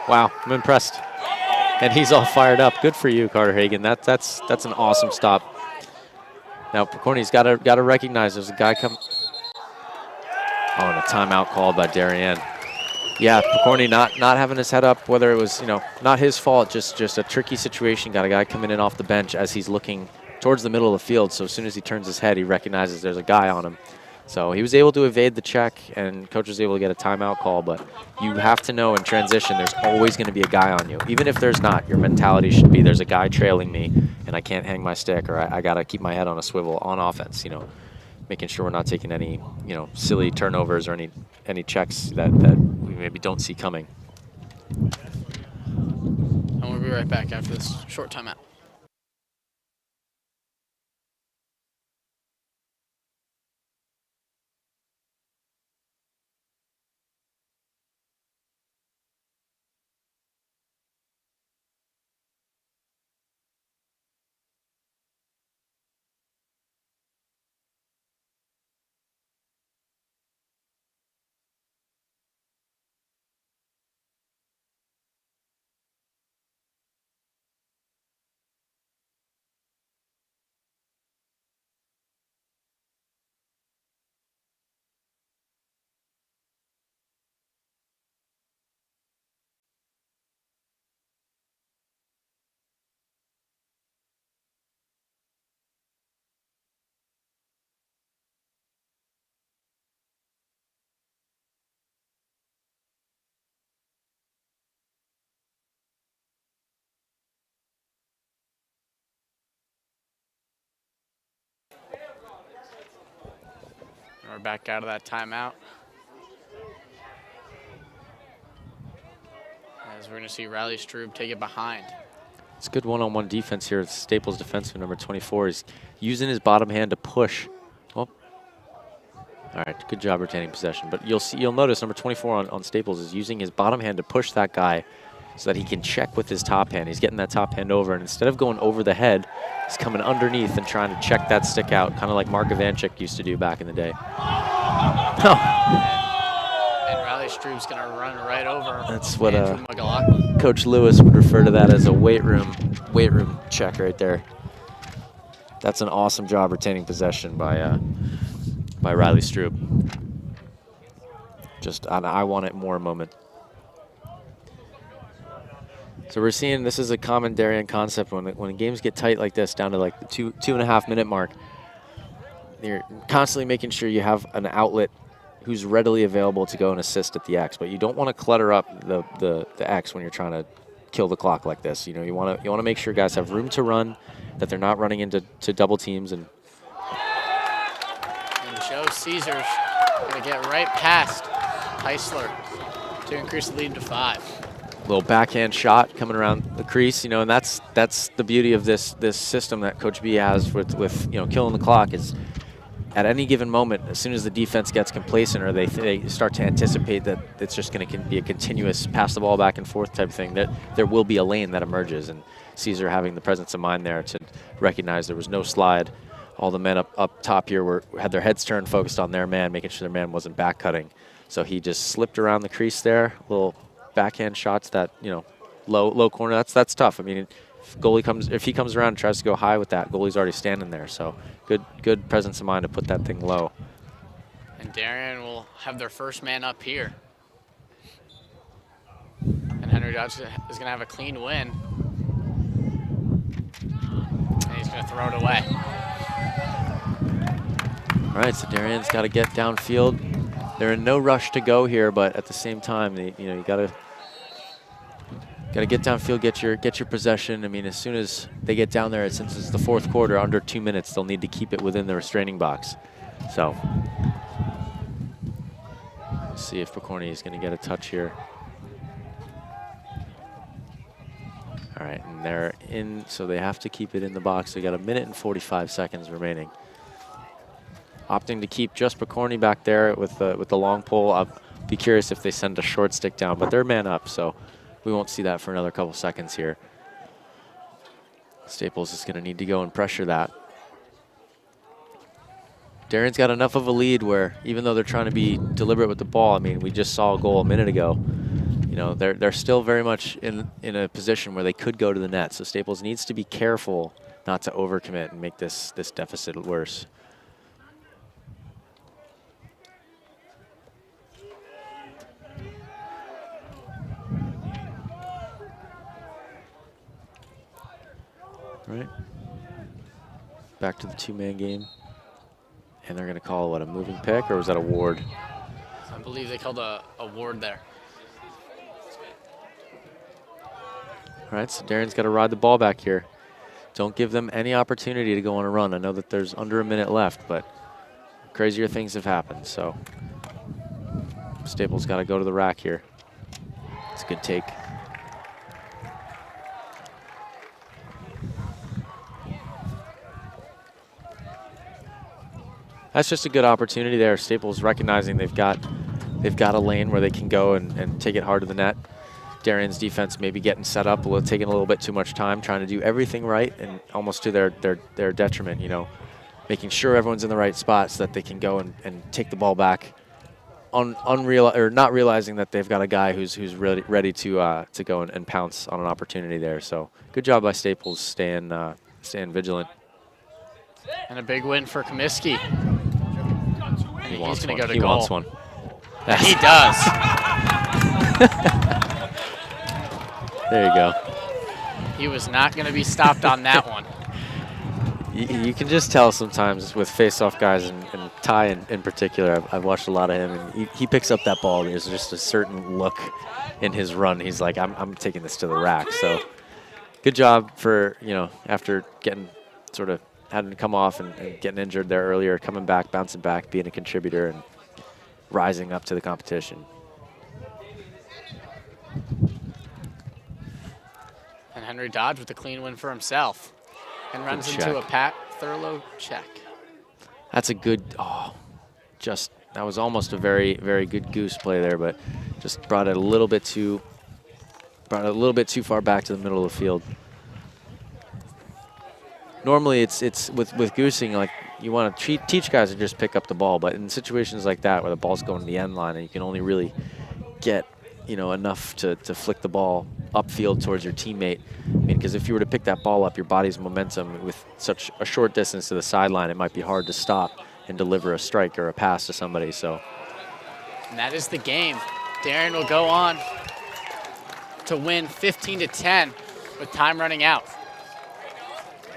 Wow, I'm impressed. And he's all fired up. Good for you, Carter Hagen. That's an awesome stop. Now Picorni's got to recognize there's a guy coming. Oh, and a timeout called by Darien. Yeah, Picorni not having his head up, whether it was, you know, not his fault, just a tricky situation. Got a guy coming in off the bench as he's looking towards the middle of the field. So as soon as he turns his head, he recognizes there's a guy on him. So he was able to evade the check, and coach was able to get a timeout call. But you have to know in transition, there's always going to be a guy on you. Even if there's not, your mentality should be there's a guy trailing me, and I can't hang my stick, or I got to keep my head on a swivel on offense, you know, making sure we're not taking any, you know, silly turnovers or any checks that we maybe don't see coming. And we'll be right back after this short timeout. We're back out of that timeout. As we're going to see Riley Strube take it behind. It's good one-on-one defense here. Staples defenseman number 24 is using his bottom hand to push. Well, all right, good job retaining possession. But you'll notice number 24 on Staples is using his bottom hand to push that guy so that he can check with his top hand. He's getting that top hand over, and instead of going over the head, he's coming underneath and trying to check that stick out, kind of like Mark Ivanchik used to do back in the day. And Riley Strube's going to run right over. That's what McLaughlin. Coach Lewis would refer to that as a weight room check right there. That's an awesome job retaining possession by Riley Strube. Just an I want it more moment. So we're seeing this is a common Darien concept when games get tight like this, down to like the 2.5 minute mark. You're constantly making sure you have an outlet who's readily available to go and assist at the X, but you don't want to clutter up the X when you're trying to kill the clock like this. You know, you want to make sure guys have room to run, that they're not running into double teams. And Joe Caesar's going to get right past Heisler to increase the lead to 5. Little backhand shot coming around the crease, you know, and that's the beauty of this system that Coach B has with you know, killing the clock is at any given moment, as soon as the defense gets complacent or they start to anticipate that it's just going to be a continuous pass the ball back and forth type thing, that there will be a lane that emerges. And Caesar having the presence of mind there to recognize there was no slide. All the men up top here had their heads turned, focused on their man, making sure their man wasn't back cutting. So he just slipped around the crease there, little backhand shots that, you know, low corner. That's tough. I mean, if he comes around and tries to go high with that, goalie's already standing there. So good presence of mind to put that thing low. And Darien will have their first man up here. And Henry Dodge is going to have a clean win. And he's going to throw it away. All right, so Darien's got to get downfield. They're in no rush to go here, but at the same time, you got to get downfield, get your possession. I mean, as soon as they get down there, since it's the fourth quarter, under 2 minutes, they'll need to keep it within the restraining box. So, let's see if Picorni is going to get a touch here. All right, and they're in, so they have to keep it in the box. They got 1 minute and 45 seconds remaining. Opting to keep just Picorni back there with the long pole. I'll be curious if they send a short stick down, but they're man up, so we won't see that for another couple seconds here. Staples is going to need to go and pressure that. Darien's got enough of a lead where even though they're trying to be deliberate with the ball, I mean, we just saw a goal a minute ago. You know, they're still very much in a position where they could go to the net. So Staples needs to be careful not to overcommit and make this deficit worse. Right. Back to the two-man game. And they're going to call, what, a moving pick, or was that a ward? I believe they called a ward there. All right, so Darien's got to ride the ball back here. Don't give them any opportunity to go on a run. I know that there's under a minute left, but crazier things have happened. So Staples got to go to the rack here. It's a good take. That's just a good opportunity there. Staples recognizing they've got a lane where they can go and take it hard to the net. Darien's defense maybe getting set up, taking a little bit too much time, trying to do everything right and almost to their detriment, you know, making sure everyone's in the right spot so that they can go and take the ball back, not realizing that they've got a guy who's ready to go and pounce on an opportunity there. So good job by Staples staying vigilant. And a big win for Comiskey. He's going to go to goal. He wants one. He does. There you go. He was not going to be stopped on that one. You can just tell sometimes with face-off guys, and Ty in particular, I've watched a lot of him, and he picks up that ball. There's just a certain look in his run. He's like, I'm taking this to the rack. So good job for, you know, after getting sort of having to come off and getting injured there earlier, coming back, bouncing back, being a contributor, and rising up to the competition. And Henry Dodge with a clean win for himself. And runs into a Pat Thurlow check. That's a good, that was almost a very, very good goose play there, but just brought it a little bit too far back to the middle of the field. Normally it's with goosing, like you want to teach guys to just pick up the ball, but in situations like that where the ball's going to the end line and you can only really get, you know, enough to flick the ball upfield towards your teammate. I mean, because if you were to pick that ball up, your body's momentum with such a short distance to the sideline, it might be hard to stop and deliver a strike or a pass to somebody. So, and that is the game. Darien will go on to win 15-10 with time running out.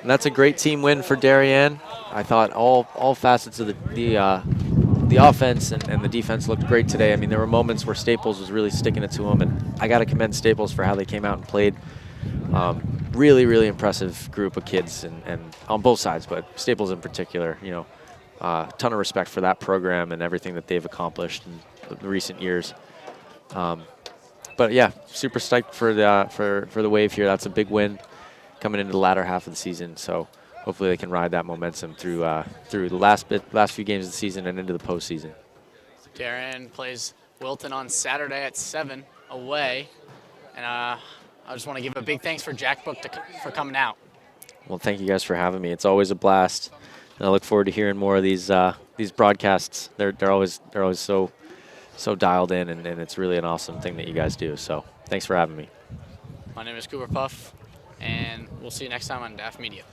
And that's a great team win for Darien. I thought all facets of the offense and the defense looked great today. I mean, there were moments where Staples was really sticking it to them, and I got to commend Staples for how they came out and played. Really, really impressive group of kids, and on both sides, but Staples in particular, you know, ton of respect for that program and everything that they've accomplished in the recent years. But yeah, super stoked for the Wave here. That's a big win coming into the latter half of the season. So hopefully they can ride that momentum through the last few games of the season and into the postseason. Darien plays Wilton on Saturday at 7 away, and I just want to give a big thanks for Jack Book for coming out. Well, thank you guys for having me. It's always a blast, and I look forward to hearing more of these broadcasts. They're always so dialed in, and it's really an awesome thing that you guys do. So thanks for having me. My name is Cooper Puff, and we'll see you next time on DAF Media.